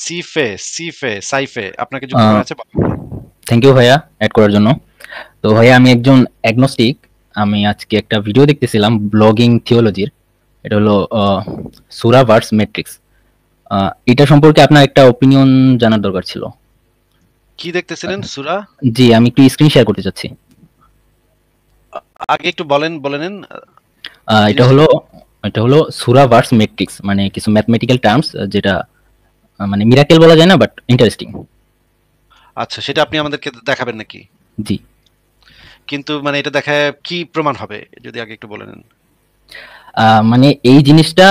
সিফে, সাইফে আপনাকে যুক্ত করা আছে? থ্যাংক ইউ ভাইয়া অ্যাড করার জন্য। তো ভাইয়া আমি একজন অ্যাগনস্টিক। আমি আজকে একটা ভিডিও দেখতেছিলাম ব্লগিং থিওলজির। এটা হলো সূরা ভার্স ম্যাট্রিক্স। এটা সম্পর্কে আপনার একটা ওপিনিয়ন জানার দরকার ছিল। কি দেখতেছিলেন সূরা? জি, আমি একটু স্ক্রিন শেয়ার করতে চাচ্ছি। আগে একটু বলে নেন এটা জিনিসটা হলো কি? এটা হলো সূরা ভার্স ম্যাট্রিক্স মানে কিছু ম্যাথমেটিক্যাল টার্মস যেটা মানে মিরাকেল বলা যায় না বাট ইন্টারেস্টিং। আচ্ছা, সেটা আপনি আমাদেরকে দেখাবেন নাকি? জি। কিন্তু মানে এটা দেখায় কি প্রমাণ হবে? যদি আগে একটু বলে নেন। মানে এই জিনিসটা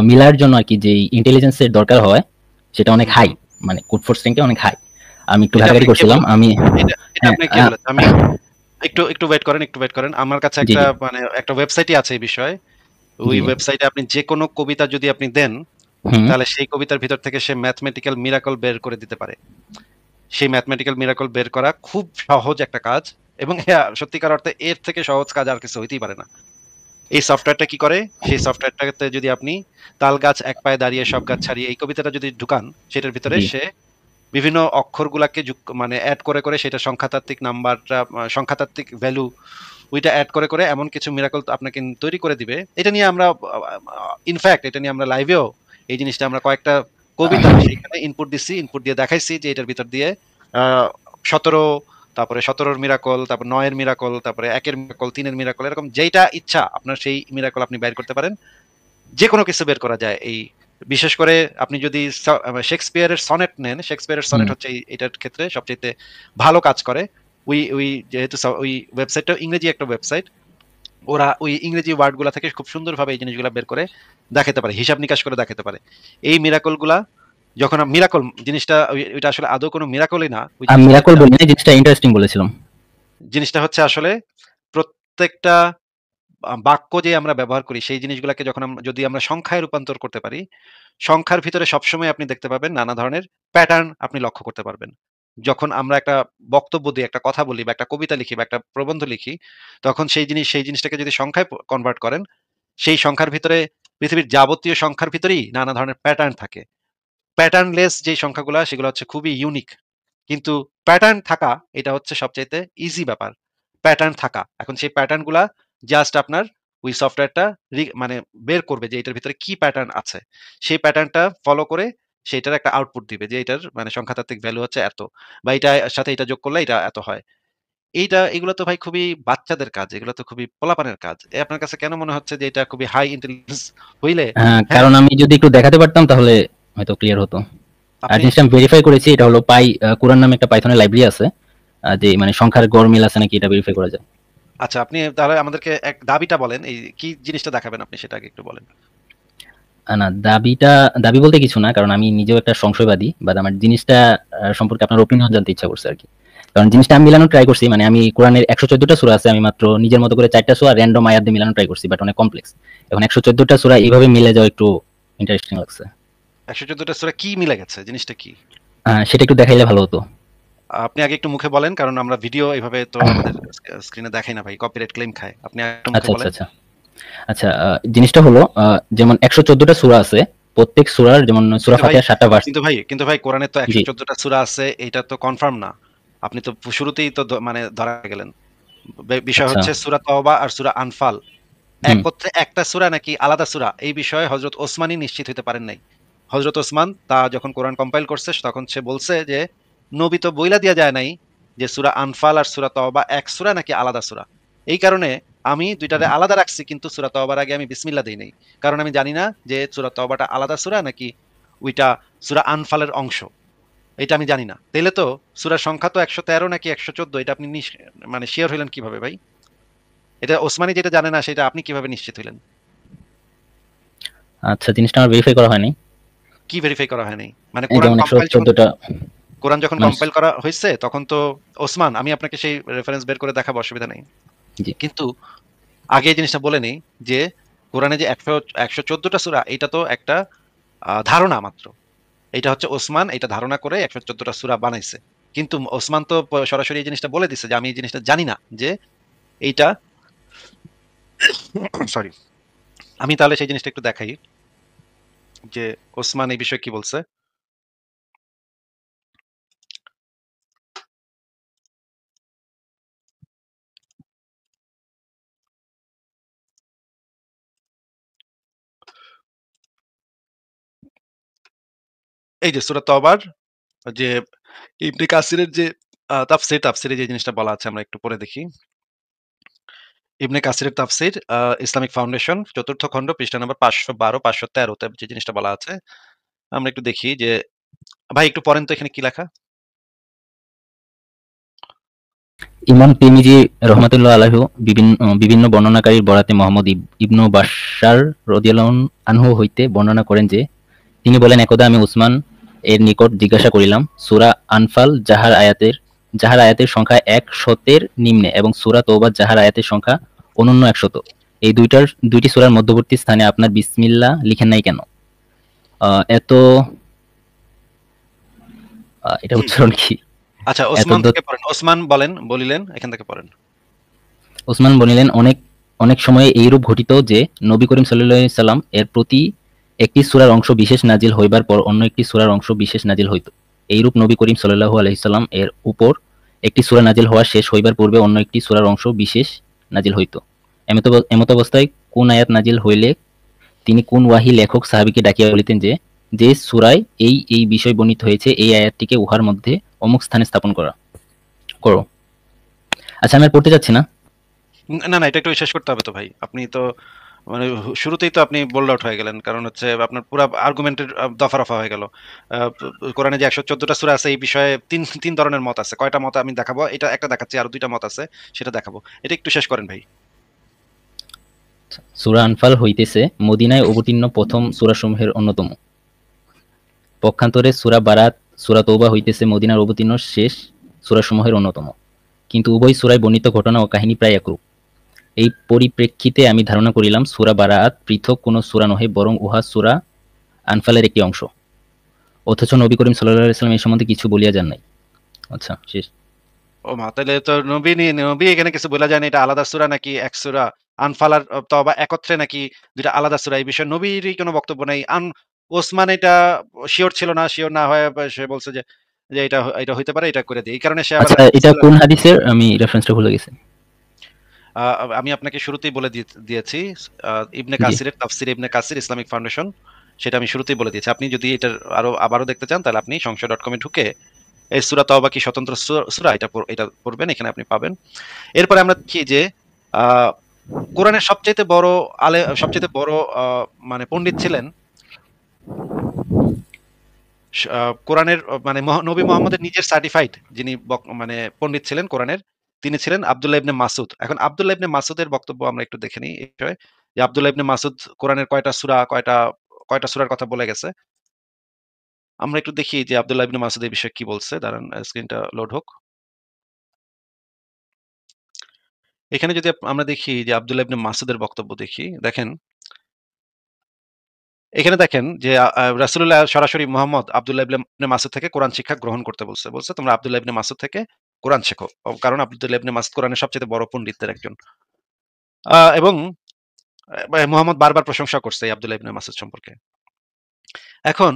মিলার জন্য আরকি যেই ইন্টেলিজেন্স এর দরকার হয় সেটা অনেক হুম, হাই। হুম। মানে কোড ফোর্স র্যাঙ্কে অনেক হাই। আমি একটু এটা ঘাটাঘাটি আপনাকে কে করছিলাম। বলেছে? আমি এটা হ্যাঁ, আপনাকে কে বলেছে? আমি একটু ওয়েট করেন। আমার কাছে জি, একটা জি। মানে একটা ওয়েবসাইটই আছে এই বিষয়ে। জি, ওই জি। ওয়েবসাইটে আপনি যেকোনো কবিতা যদি আপনি দেন, হুম, তাহলে সেই কবিতার ভিতর থেকে সে ম্যাথমেটিক্যাল মিরাকল বের করে দিতে পারে। সেই ম্যাথমেটিক্যাল মিরাকল বের করা খুব সহজ একটা কাজ এবং হ্যাঁ, সত্যিকার অর্থে এর থেকে সহজ কাজ আর কিছু হইতেই পারে না। এই সফটওয়্যারটা কি করে? সেই সফটওয়্যারটাতে যদি আপনি তাল গাছ এক পায়ে দাঁড়িয়ে সব গাছ ছাড়িয়ে এই কবিতাটা যদি ঢুকান, সেটার ভিতরে জি, সে বিভিন্ন অক্ষরগুলাকে মানে এড করে সেটা সংখ্যাতাত্ত্বিক নাম্বারটা সংখ্যাতাত্ত্বিক ভ্যালু ওইটা এড করে এমন কিছু মিরাকল আপনাকে তৈরি করে দিবে। এটা নিয়ে আমরা ইনফ্যাক্ট এটা নিয়ে আমরা লাইভেও এই জিনিসটা আমরা কয়েকটা কবিতা সেখানে ইনপুট দিছি, ইনপুট দিয়ে দেখাইছি যে এটার ভিতর দিয়ে আ ১৭ তারপরে ১৭ এর মিরাকল, তারপর ৯ এর মিরাকল, তারপরে ১ এর মিরাকল, ৩ এর মিরাকল এরকম যেইটা ইচ্ছা আপনার সেই মিরাকল আপনি বের করতে পারেন। যেকোনো কিছু বের করা যায়। এই বিশেষ করে আপনি যদি শেক্সপিয়ারের সনেট নেন, শেক্সপিয়ারের হুম, সনেট হচ্ছে এটার ক্ষেত্রে সবচাইতে ভালো কাজ করে। ওই যেহেতু ওই ওয়েবসাইটটাও ইংরেজি একটা ওয়েবসাইট। ওরা ওই ইংরেজি ওয়ার্ড গুলা থেকে খুব সুন্দরভাবে এই জিনিসগুলা বের করে দেখাতে পারে। হিসাব নিকাশ করে দেখাতে পারে। এই মিরাকল গুলা যখন মিরাকল জিনিসটা ওইটা আসলে আদৌ কোনো মিরাকলই না। ওই জিনিসটা মিরাকল যেটা বলি নাই, জিনিসটা ইন্টারেস্টিং বলেছিলাম। জিনিসটা হচ্ছে আসলে প্রত্যেকটা বাক্য যে আমরা ব্যবহার করি সেই জিনিসগুলাকে যখন যদি আমরা সংখ্যায় রূপান্তর করতে পারি, সংখ্যার ভিতরে সবসময় আপনি দেখতে পাবেন নানা ধরনের প্যাটার্ন আপনি লক্ষ্য করতে পারবেন। যখন আমরা একটা বক্তব্য দিই, একটা কথা বলি বা একটা কবিতা লিখি বা একটা প্রবন্ধ লিখি, তখন সেই জিনিসটাকে যদি সংখ্যায় কনভার্ট করেন, সেই সংখ্যার ভিতরে পৃথিবীর যাবতীয় সংখ্যার ভিতরেই নানা ধরনের প্যাটার্ন থাকে। প্যাটার্নলেস যেই সংখ্যাগুলা সেগুলো হচ্ছে খুবই ইউনিক। কিন্তু প্যাটার্ন থাকা এটা হচ্ছে সবচাইতে ইজি ব্যাপার। প্যাটার্ন থাকা। এখন সেই প্যাটার্ন গুলা জাস্ট আপনার ওই সফটওয়্যারটা মানে বের করবে যে এটার ভিতরে কি প্যাটার্ন আছে। সেই প্যাটার্নটা ফলো করে সেটার একটা আউটপুট দিবে যে এটার মানে সংখ্যাতাত্ত্বিক ভ্যালু হচ্ছে এত। বা এটার সাথে এটা যোগ করলে এটা এত হয়। এগুলো তো ভাই খুবই বাচ্চাদের কাজ। এগুলো তো খুবই পোলাপানের কাজ। আপনার কাছে কেন মনে হচ্ছে যে এটা খুবই হাই ইন্টেলিজেন্স হইলে হ্যাঁ, কারণ আমি যদি একটু দেখাতে পারতাম তাহলে হয়তো ক্লিয়ার হতো। আর আপনি জিনিসটা আমি ভেরিফাই করেছি। এটা হলো কুরান নামে একটা পাইথনের লাইব্রেরি আছে। যে মানে সংখ্যার গড় মিল আছে নাকি এটা ভেরিফাই করা যায়। আচ্ছা, আপনি তাহলে আমাদেরকে এক দাবিটা বলেন। এই কি জিনিসটা দেখাবেন আপনি সেটা আগে একটু বলেন। না, দাবি বলতে কিছু না। কারণ আমি নিজেও একটা সংশয়বাদী। বাট আমার জিনিসটা সম্পর্কে আপনার ওপিনিয়ন জানতে ইচ্ছা করছে আরকি। কারণ জিনিসটা আমি মিলানোর ট্রাই করছি। মানে আমি কোরআনের ১১৪ টা সূরা আছে। আমি মাত্র নিজের মতো করে ৪ টা সূরা র‍্যান্ডম আয়াত দিয়ে মিলানোর ট্রাই করছি। বাট অনেক কমপ্লেক্স। এখন ১১৪ টা সূরা এভাবে মিলে যাওয়া একটু ইন্টারেস্টিং লাগছে। ১১৪ টা সূরা কি মিলে গেছে? জিনিসটা কি? সেটা একটু দেখাইলে ভালো হতো। আপনি আগে একটু মুখে বলেন কারণ আমরা ভিডিও এভাবে তো আমাদের স্ক্রিনে দেখাই না ভাই। কপিরাইট ক্লেম খায়। আপনি একটু মুখে আচ্ছা, আচ্ছা, বলেন। আচ্ছা। আচ্ছা, জিনিসটা হলো যেমন ১১৪ টা সূরা আছে। প্রত্যেক সূরার যেমন সূরা কিন্তু ভাই ফাতিহার ৭ টা ভার্স। কিন্তু ভাই কোরআনে তো জি। ১১৪ টা সূরা আছে এইটা তো কনফার্ম না। আপনি তো শুরুতেই তো মানে ধরা গেলেন। বিষয় আচ্ছা। হচ্ছে সূরা তওবা আর সূরা আনফাল। হুম। একত্রে একটা সূরা নাকি আলাদা সূরা এই বিষয়ে হযরত ওসমানই নিশ্চিত হইতে পারেন নাই। হযরত ওসমান যখন কোরআন কম্পাইল করছে তখন সে বলছে যে, নবী তো বইলা দিয়া যায় নাই যে সূরা আনফাল আর সূরা তওবা এক সূরা নাকি আলাদা সূরা। এই কারণে আমি ২ টারে আলাদা রাখছি কিন্তু সূরা তওবার আগে আমি বিসমিল্লাহ দেই নাই। কারণ আমি জানি না যে সূরা তওবাটা আলাদা সূরা নাকি ওইটা সূরা আনফালের অংশ। এটা আমি জানি না। তাইলে তো সূরার সংখ্যা তো ১১৩ নাকি ১১৪ এটা আপনি মানে সিওর হইলেন কিভাবে ভাই? এটা ওসমানী যেটা জানে না সেটা আপনি কিভাবে নিশ্চিত হইলেন? আচ্ছা, জিনিসটা আমার ভেরিফাই করা হয়নি। কি ভেরিফাই করা হয় নাই? মানে এই যেমন ১১৪ টা কোরআন যখন মানে কম্পাইল করা হইছে তখন তো ওসমান আমি আপনাকে সেই রেফারেন্স বের করে দেখাবো অসুবিধা নাই। জি। কিন্তু আগে এই জিনিসটা বলে নেই যে কোরআনে যে ১১৪ টা সূরা এটা তো একটা ধারণা মাত্র। এটা হচ্ছে ওসমান এটা ধারণা করে ১১৪ টা সূরা বানাইছে। কিন্তু ওসমান তো সরাসরি এই জিনিসটা বলে দিছে যে আমি এই জিনিসটা জানি না যে এইটা সরি। আমি তাহলে সেই জিনিসটা একটু দেখাই যে ওসমান এই বিষয়ে কি বলছে। এই যে সূরা তওবার যে ইবনে কাসিরের যে তাফসিরে যে জিনিসটা বলা আছে আমরা একটু পড়ে দেখি। ইবনে কাসিরের তাফসির ইসলামিক ফাউন্ডেশন ৪র্থ খণ্ড পৃষ্ঠা নম্বর ৫১২, ৫১৩ তে যে জিনিসটা বলা আছে। আমরা একটু দেখি যে ভাই একটু পড়েন তো এখানে কি লেখা? ইমাম তিরমিজি রহমাতুল্লাহ আলাইহু বিভিন্ন বর্ণনাকারীর বরাতে মোহাম্মদ ইবনু বাশশার রাদিয়াল্লাহু আনহু হইতে বর্ণনা করেন যে তিনি বলেন, একদা আমি উসমান এর নিকট জিজ্ঞাসা করিলাম, সূরা আনফাল যাহার আয়াতের সংখ্যা ১০০-এর নিম্নে এবং সূরা তওবা যাহার আয়াতের সংখ্যা অনূন্য ১০০, এই দুইটি সূরার মধ্যবর্তী স্থানে আপনার বিসমিল্লাহ লিখেন নাই কেন? এত এটা হুম। উচ্চারণ কি? আচ্ছা এত ওসমান থেকে পড়েন। ওসমান বলিলেন এখান থেকে পড়েন। ওসমান বলিলেন, অনেক অনেক সময়ে এইরূপ ঘটিত যে নবী করিম সাল্লাল্লাহু আলাইহি সাল্লাম এর প্রতি একটি সূরার অংশ বিশেষ নাজিল হইবার পর অন্য একটি সূরার অংশ বিশেষ নাজিল হইত। এইরূপ নবী করিম সাল্লাল্লাহু আলাইহি সাল্লাম এর উপর একটি সূরা নাজিল হওয়া শেষ হইবার পূর্বে অন্য একটি সূরার অংশ বিশেষ নাজিল হইত। এমত অবস্থায় কোন আয়াত নাজিল হইলে তিনি কোন ওয়াহী লেখক সাহাবীকে ডাকিয়া বলিতেন যে, যে সূরায় এই বিষয় বর্ণিত হয়েছে এই আয়াতটিকে উহার মধ্যে অমুক স্থানে স্থাপন করো। আচ্ছা, আমি আর পড়তে যাচ্ছি না। না, না, এটা একটু শেষ করতে হবে তো ভাই। আপনি তো মানে শুরুতেই তো আপনি বোল্ড আউট হয়ে গেলেন। কারণ হচ্ছে আপনার পুরা আর্গুমেন্টের দফা-রফা হয়ে গেল। কোরআনে যে ১১৪ টা সূরা আছে এই বিষয়ে ৩ ধরনের মত আছে। কয়টা মত আমি দেখাবো? এটা একটা দেখাচ্ছি, আরো ২ টা মত আছে সেটা দেখাবো। এটা একটু শেষ করেন ভাই। সূরা আনফাল হইতেছে মদীনায় অবতীর্ণ প্রথম সূরাসমূহের অন্যতম। পক্ষান্তরে সূরা বারাত, সূরা তওবা হইতেছে মদীনার অবতীর্ণ শেষ সূরাসমূহের অন্যতম। কিন্তু উভয় সূরায় বর্ণিত ঘটনা ও কাহিনী প্রায় একরূপ। এই পরিপ্রেক্ষিতে আমি ধারণা করিলাম সূরা বারাত পৃথক কোন সূরা নহে, বরং উহা সূরা আনফালের একটি অংশ। অথচ নবী করিম সাল্লাল্লাহু আলাইহি ওয়াসাল্লাম এই সম্বন্ধে কিছু বলিয়া যান নাই। আচ্ছা, শেষ। ও মা! তাইলে তো নবী এখানে কিছু বইলা যায় না এটা আলাদা সূরা নাকি এক সূরা? আনফাল আর তওবা একত্রে নাকি ২ টা আলাদা সূরা? এই বিষয়ে নবীরই কোন বক্তব্য নাই। ওসমান এটা সিওর ছিল না। সিওর না হয়ে সে বলছে যে, এটা হইতে পারে, এটা করে দেই। এই কারণে সে আবার আচ্ছা, এটা কোন হাদিসের? আমি রেফারেন্সটা ভুলে গেছি। আ আমি আপনাকে শুরুতেই বলে দিয়েছি। আ ইবনে জি। কাসিরের তাফসিরে ইবনে কাসির ইসলামিক ফাউন্ডেশন সেটা আমি শুরুতেই বলে দিয়েছি। আপনি যদি এটার আবারও দেখতে চান তাহলে আপনি সংশয়.com এ ঢুকে এই সূরা তওবা কি স্বতন্ত্র সূরা এটা পড়বেন। এখানে আপনি পাবেন। এরপরে আমরা দেখি যে আ কোরআনের সবচাইতে বড় আ মানে পণ্ডিত ছিলেন স আ কোরআনের মানে নবী মুহাম্মদের নিজের সার্টিফাইড যিনি মানে পণ্ডিত ছিলেন কোরআনের, তিনি ছিলেন আব্দুল্লাহ ইবনে মাসুদ। এখন আব্দুল্লাহ ইবনে মাসুদের বক্তব্য আমরা একটু দেখে নিই এই বিষয়ে। যে আব্দুল্লাহ ইবনে মাসুদ কোরআনের কয়টা সূরার কথা বলে গেছে। আমরা একটু দেখি যে আব্দুল্লাহ ইবনে মাসুদ এই বিষয়ে কি বলছে। দাঁড়ান স্ক্রিনটা লোড হোক। এখানে যদি আমরা দেখি যে আব্দুল্লাহ ইবনে মাসুদের বক্তব্য দেখি, দেখেন এখানে দেখেন যে রাসূলুল্লাহ সরাসরি মুহাম্মদ আব্দুল্লাহ ইবনে মাসুদ থেকে কোরআন শিক্ষা গ্রহণ করতে বলছে। বলছে তোমরা আব্দুল্লাহ ইবনে মাসুদ থেকে কোরআন শেখো। কারণ আব্দুল্লাহ ইবনে মাসুদ কোরআনের সবচেয়ে বড় পণ্ডিতদের একজন। এবং মুহাম্মদ বারবার প্রশংসা করছে এই আব্দুল্লাহ ইবনে মাসুদ সম্পর্কে। এখন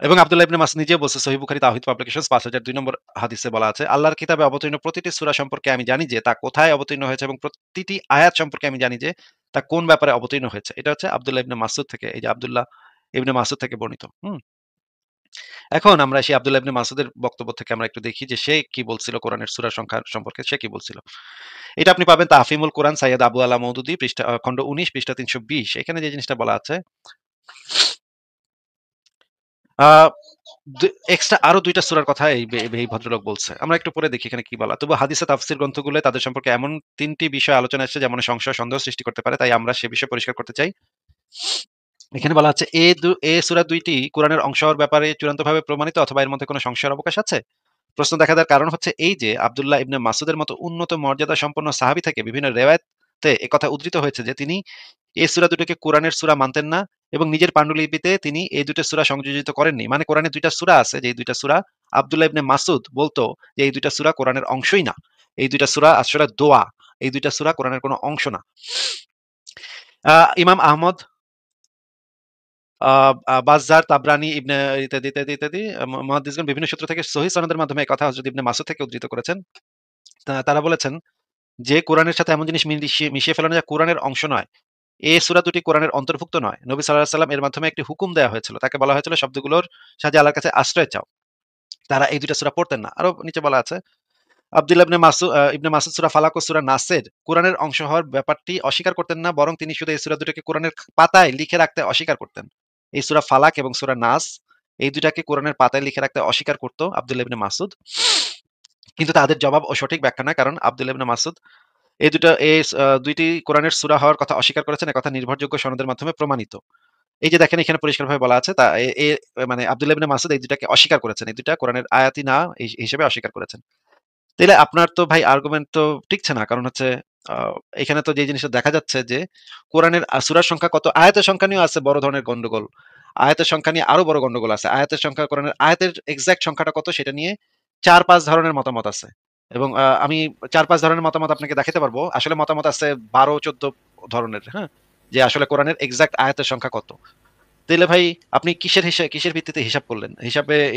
এবং আব্দুল্লাহ ইবনে মাসুদ নিজেও বলছে সহিহ বুখারী তাওহীদ পাবলিকেশনস ৫০০২ নম্বর হাদিসে বলা আছে, আল্লাহর কিতাবে অবতীর্ণ প্রতিটি সূরা সম্পর্কে আমি জানি যে তা কোথায় অবতীর্ণ হয়েছে এবং প্রতিটি আয়াত সম্পর্কে আমি জানি যে তা কোন ব্যাপারে অবতীর্ণ হয়েছে। এটা হচ্ছে আব্দুল্লাহ ইবনে মাসুদ থেকে এই যে আব্দুল্লাহ ইবনে মাসুদ থেকে বর্ণিত। হুম? এখন আমরা সেই আব্দুল্লাহ ইবনে মাসুদের বক্তব্য থেকে আমরা একটু দেখি যে সে কি বলছিল কোরআনের সূরা সংখ্যা সম্পর্কে সে কি বলছিল। এটা আপনি পাবেন তাহফিমুল কোরআন সাইয়্যেদ আবু আলা মওদুদী খন্ড ১৯ পৃষ্ঠা ৩২০। এখানে যে জিনিসটা বলা আছে আ এক্সট্রা আরো ২ টা সূরার কথা এই ভদ্রলোক বলছে। আমরা একটু পরে দেখি এখানে কি বলা। তবু হাদিসে তাফসীর গ্রন্থগুলোয় তাদের সম্পর্কে এমন ৩ টি বিষয় আলোচনা এসেছে যেমন সংশয় সন্দেহ সৃষ্টি করতে পারে। তাই আমরা সে বিষয়ে পরিষ্কার করতে চাই। এখানে বলা হচ্ছে সূরা ২ টি কোরআনের অংশ হওয়ার ব্যাপারে চূড়ান্তভাবে প্রমাণিত অথবা এর মধ্যে কোনো সংশয়ের অবকাশ আছে? প্রশ্ন দেখা দেওয়ার কারণ হচ্ছে এই যে আব্দুল্লাহ ইবনে মাসুদের মতো উন্নত মর্যাদা সম্পন্ন সাহাবী থেকে বিভিন্ন রিওয়ায়াতে একথা উদ্ধৃত হয়েছে যে তিনি এই সূরা দুটোকে কোরআনের সূরা মানতেন না এবং নিজের পান্ডুলিপিতে তিনি এই ২ টা সূরা সংযোজিত করেননি। মানে কোরআনে ২ টা সূরা আছে যে এই ২ টা সূরা আব্দুল্লাহ ইবনে মাসুদ বলতো যে এই ২ টা সূরা কোরআনের অংশই না। এই ২ টা সূরা আসলে দোয়া। এই ২ টা সূরা কোরআনের কোনো অংশ না। ইমাম আহমদ আ আ বাজ্জার, তাবরানী, ইত্যাদি মুহাদ্দিসগণ বিভিন্ন সূত্র থেকে সহিহ সনদের মাধ্যমে এই কথা হযরত ইবনে মাসুদ থেকে উদ্ধৃত করেছেন। তারা বলেছেন যে কোরআনের সাথে এমন জিনিস মিশিয়ে ফেলানো যা কোরআনের অংশ নয়। এই সূরা দুটি কোরআনের অন্তর্ভুক্ত নয়। নবী সাল্লাল্লাহু আলাইহি ওয়াসাল্লাম এর মাধ্যমে একটি হুকুম দেয়া হয়েছিল। তাকে বলা হয়েছিল শব্দগুলোর সাহায্যে আল্লাহর কাছে আশ্রয় চাও। তারা এই ২ টা সূরা পড়তেন না। আরো নিচে বলা আছে আব্দুল্লাহ ইবনে মাসুদ সূরা ফালাক ও সূরা নাসের কোরআনের অংশ হওয়ার ব্যাপারটি অস্বীকার করতেন না, বরং তিনি শুধু এই সূরা দুটোকে কোরআনের পাতায় লিখে রাখতে অস্বীকার করতেন। এই সূরা ফালাক এবং সূরা নাস এই ২ টাকে কোরআনের পাতায় লিখে রাখতে অস্বীকার করত আব্দুল্লাহ ইবনে মাসুদ। কিন্তু তাদের জবাব ও সঠিক ব্যাখ্যা নয়, কারণ আব্দুল্লাহ ইবনে মাসুদ এই ২ টি কোরআনের সূরা হওয়ার কথা অস্বীকার করেছেন, একথা নির্ভরযোগ্য সনদের মাধ্যমে প্রমাণিত। এই যে দেখেন এখানে পরিষ্কারভাবে বলা আছে তা এ এ মানে আব্দুল্লাহ ইবনে মাসুদ এই ২ টাকে অস্বীকার করেছেন। এই ২ টা কোরআনের আয়াতই না হিসেবে অস্বীকার করেছেন। তাইলে আপনার তো ভাই আর্গুমেন্ট তো টিকছে না। কারণ হচ্ছে আ এখানে তো যে জিনিসটা দেখা যাচ্ছে যে কোরআনের সূরার সংখ্যা কত, আয়াতের সংখ্যা নিয়েও আছে বড় ধরনের গন্ডগোল। আয়াতের সংখ্যা নিয়ে আরো বড় গন্ডগোল আছে। আয়াতের সংখ্যা কোরআনের আয়াতের এক্সাক্ট সংখ্যাটা কত সেটা নিয়ে ৪-৫ ধরনের মতামত আছে। এবং আমি ৪-৫ ধরনের মতামত আপনাকে দেখাতে পারবো। আসলে মতামত আছে ১২-১৪ ধরনের, হ্যাঁ? যে আসলে কোরআনের এক্সাক্ট আয়াতের সংখ্যা কত। তাইলে ভাই আপনি কিসের ভিত্তিতে হিসাব করলেন?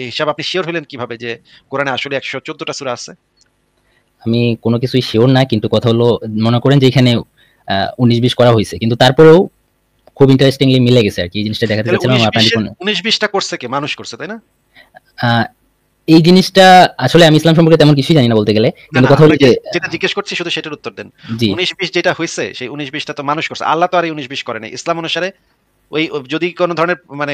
হিসাব আপনি সিওর হইলেন কিভাবে যে কোরআনে আসলে ১১৪ টা সূরা আছে? আমি কোনো কিছুই শিওর না, কিন্তু কথা হলো মনে করেন যে এখানে ১৯-২০ করা হইছে। কিন্তু তারপরেও খুব ইন্টারেস্টিংলি মিলে গেছে আরকি। এই জিনিসটা দেখাতে তাহলে চাচ্ছিলাম আপনার কোন ১৯-২০ টা করছে কে? মানুষ করছে, তাই না? আ এই জিনিসটা আসলে আমি ইসলাম সম্পর্কে তেমন কিছুই জানি না বলতে গেলে। না, কিন্তু না কথা হলো আপনাকে যে যেটা জিজ্ঞেস করছি শুধু সেটার উত্তর দেন। জি, ১৯-২০ যেটা হইছে সেই ১৯-২০ টা তো মানুষ করছে। আল্লাহ তো আর এই ১৯-২০ করে নাই। ইসলাম অনুসারে যদি কোন ধরনের মানে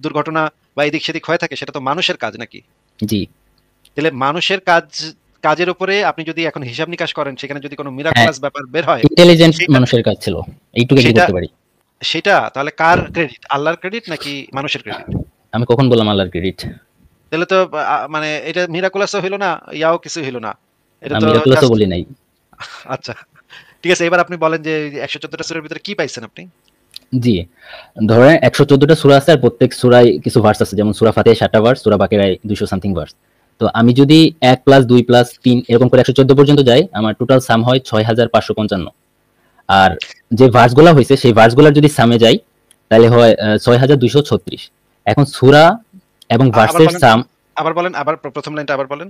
দুর্ঘটনা বা এদিক সেদিক হয়ে থাকে সেটা তো মানুষের কাজ নাকি? জি। তাহলে মানুষের কাজের উপরে আপনি যদি এখন হিসাব নিকাশ করেন সেখানে যদি কোন হ্যাঁ, মিরাকুলাস ব্যাপার বের হয় ইন্টেলিজেন্ট সেটা মানুষের কাজ ছিল। এইটুকু এগ্রি সেটা করতে পারি। সেটা তাহলে কার ক্রেডিট? আল্লাহর ক্রেডিট নাকি মানুষের ক্রেডিট? আমি কখন বললাম আল্লাহর ক্রেডিট? তাহলে তো মানে এটা মিরাকুলাসও হইল না, ইয়াও কিছু হইল না। এটা আমি তো মিরাকুলাসও জাস্ট বলি নাই। আচ্ছা। ঠিক আছে, এবার আপনি বলেন যে ১১৪ টা সূরার ভিতরে কি পাইছেন আপনি? জি। ধরেন ১১৪ টা সূরা আছে আর প্রত্যেক সূরায় কিছু ভার্স আছে। যেমন সূরা ফাতিহায় ৭ টা ভার্স, সূরা বাকেরায় ২০০ সামথিং ভার্স। তো আমি যদি ১ প্লাস ২ প্লাস ৩ এরকম করে ১১৪ পর্যন্ত যাই, আমার টোটাল সাম হয় ৬৫৫৫। আর যে ভার্সগুলা হইছে সেই ভার্সগুলার যদি সামে যাই তাহলে হয় ৬২৩৬। এখন সূরা এবং আবার ভার্সের বলেন, সাম আবার প্রথম লাইনটা আবার বলেন।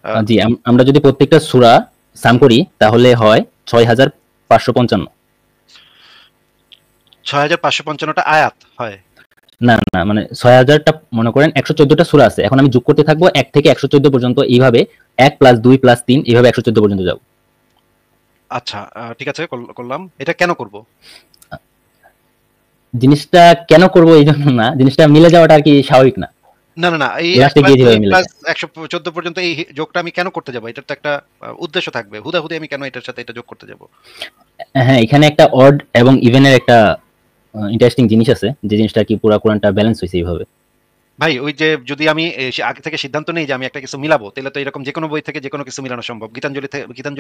আ জি, আমরা যদি প্রত্যেকটা সূরা সাম করি তাহলে হয় ৬৫৫৫। ৬৫৫৫ টা আয়াত হয়। না, না, মানে ৬০০০ টা মনে করেন ১১৪ টা সূরা আছে। এখন আমি যোগ করতে থাকবো ১ থেকে ১১৪ পর্যন্ত, এইভাবে ১ প্লাস ২ প্লাস ৩ এইভাবে ১১৪ পর্যন্ত যাব। আচ্ছা, ঠিক আছে করলাম। এটা কেন করব? জিনিসটা কেন করব এইজন্য না, জিনিসটা মিলে যাওয়াটা আরকি স্বাভাবিক না। না, না, না। এই ১ লাস্টে প্লাস গিয়ে ২ যেভাবে মিলে প্লাস যায়। ১১৪ পর্যন্ত এই যোগটা আমি কেন করতে যাব? এটার তো একটা উদ্দেশ্য থাকবে। হুদাহুদি আমি কেন এটার সাথে এটা যোগ করতে যাব? হ্যাঁ, এখানে একটা অড এবং ইভেন এর একটা ইন্টারেস্টিং জিনিস আছে, যে জিনিসটা কি পুরা কোরআনটা ব্যালেন্স হইছে এইভাবে। ভাই ওই যে যদি আমি আগে থেকে সিদ্ধান্ত নেই যে আমি একটা কিছু মিলাবো, তাহলে তো এরকম যেকোনো বই থেকে যেকোনো কিছু মিলানো সম্ভব। গীতাঞ্জলি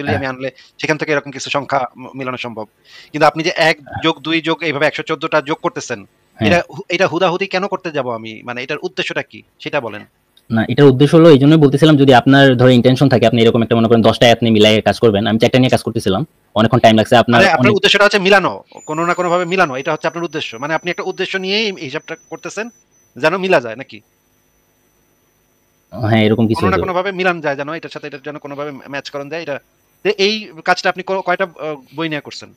হ্যাঁ, আমি আনলে সেখান থেকে এরকম কিছু সংখ্যা মিলানো সম্ভব। কিন্তু আপনি যে ১ যোগ ২ যোগ এইভাবে ১১৪ টা যোগ করতেছেন, হ্যাঁ। এটা হুদাহুদি কেন করতে যাব আমি? মানে এটার উদ্দেশ্যটা কি? সেটা বলেন। না, এটার উদ্দেশ্য হলো এইজন্যই বলতেছিলাম, যদি আপনার ধরেন ইনটেনশন থাকে আপনি এরকম একটা মনে করেন ১০ টা আয়াত নিয়ে মিলায়ে কাজ করবেন। আমি ৪ টা নিয়ে কাজ করতেছিলাম। অনেকক্ষণ টাইম লাগছে। আপনার মানে আপনার অনেক উদ্দেশ্যটা হচ্ছে মিলানো। কোন না কোনভাবে মিলানো। এটা হচ্ছে আপনার উদ্দেশ্য। মানে আপনি একটা উদ্দেশ্য নিয়েই এই হিসাবটা করতেছেন যেন মিলা যায় নাকি? হ্যাঁ, এরকম কিছু কোন না হইতে পারে। কোনভাবে মিলান যায় যেন এটার সাথে এটার যেন কোনভাবে ম্যাচ করান যায় এটা। এই কাজটা আপনি কয়টা বই নিয়ে করছেন?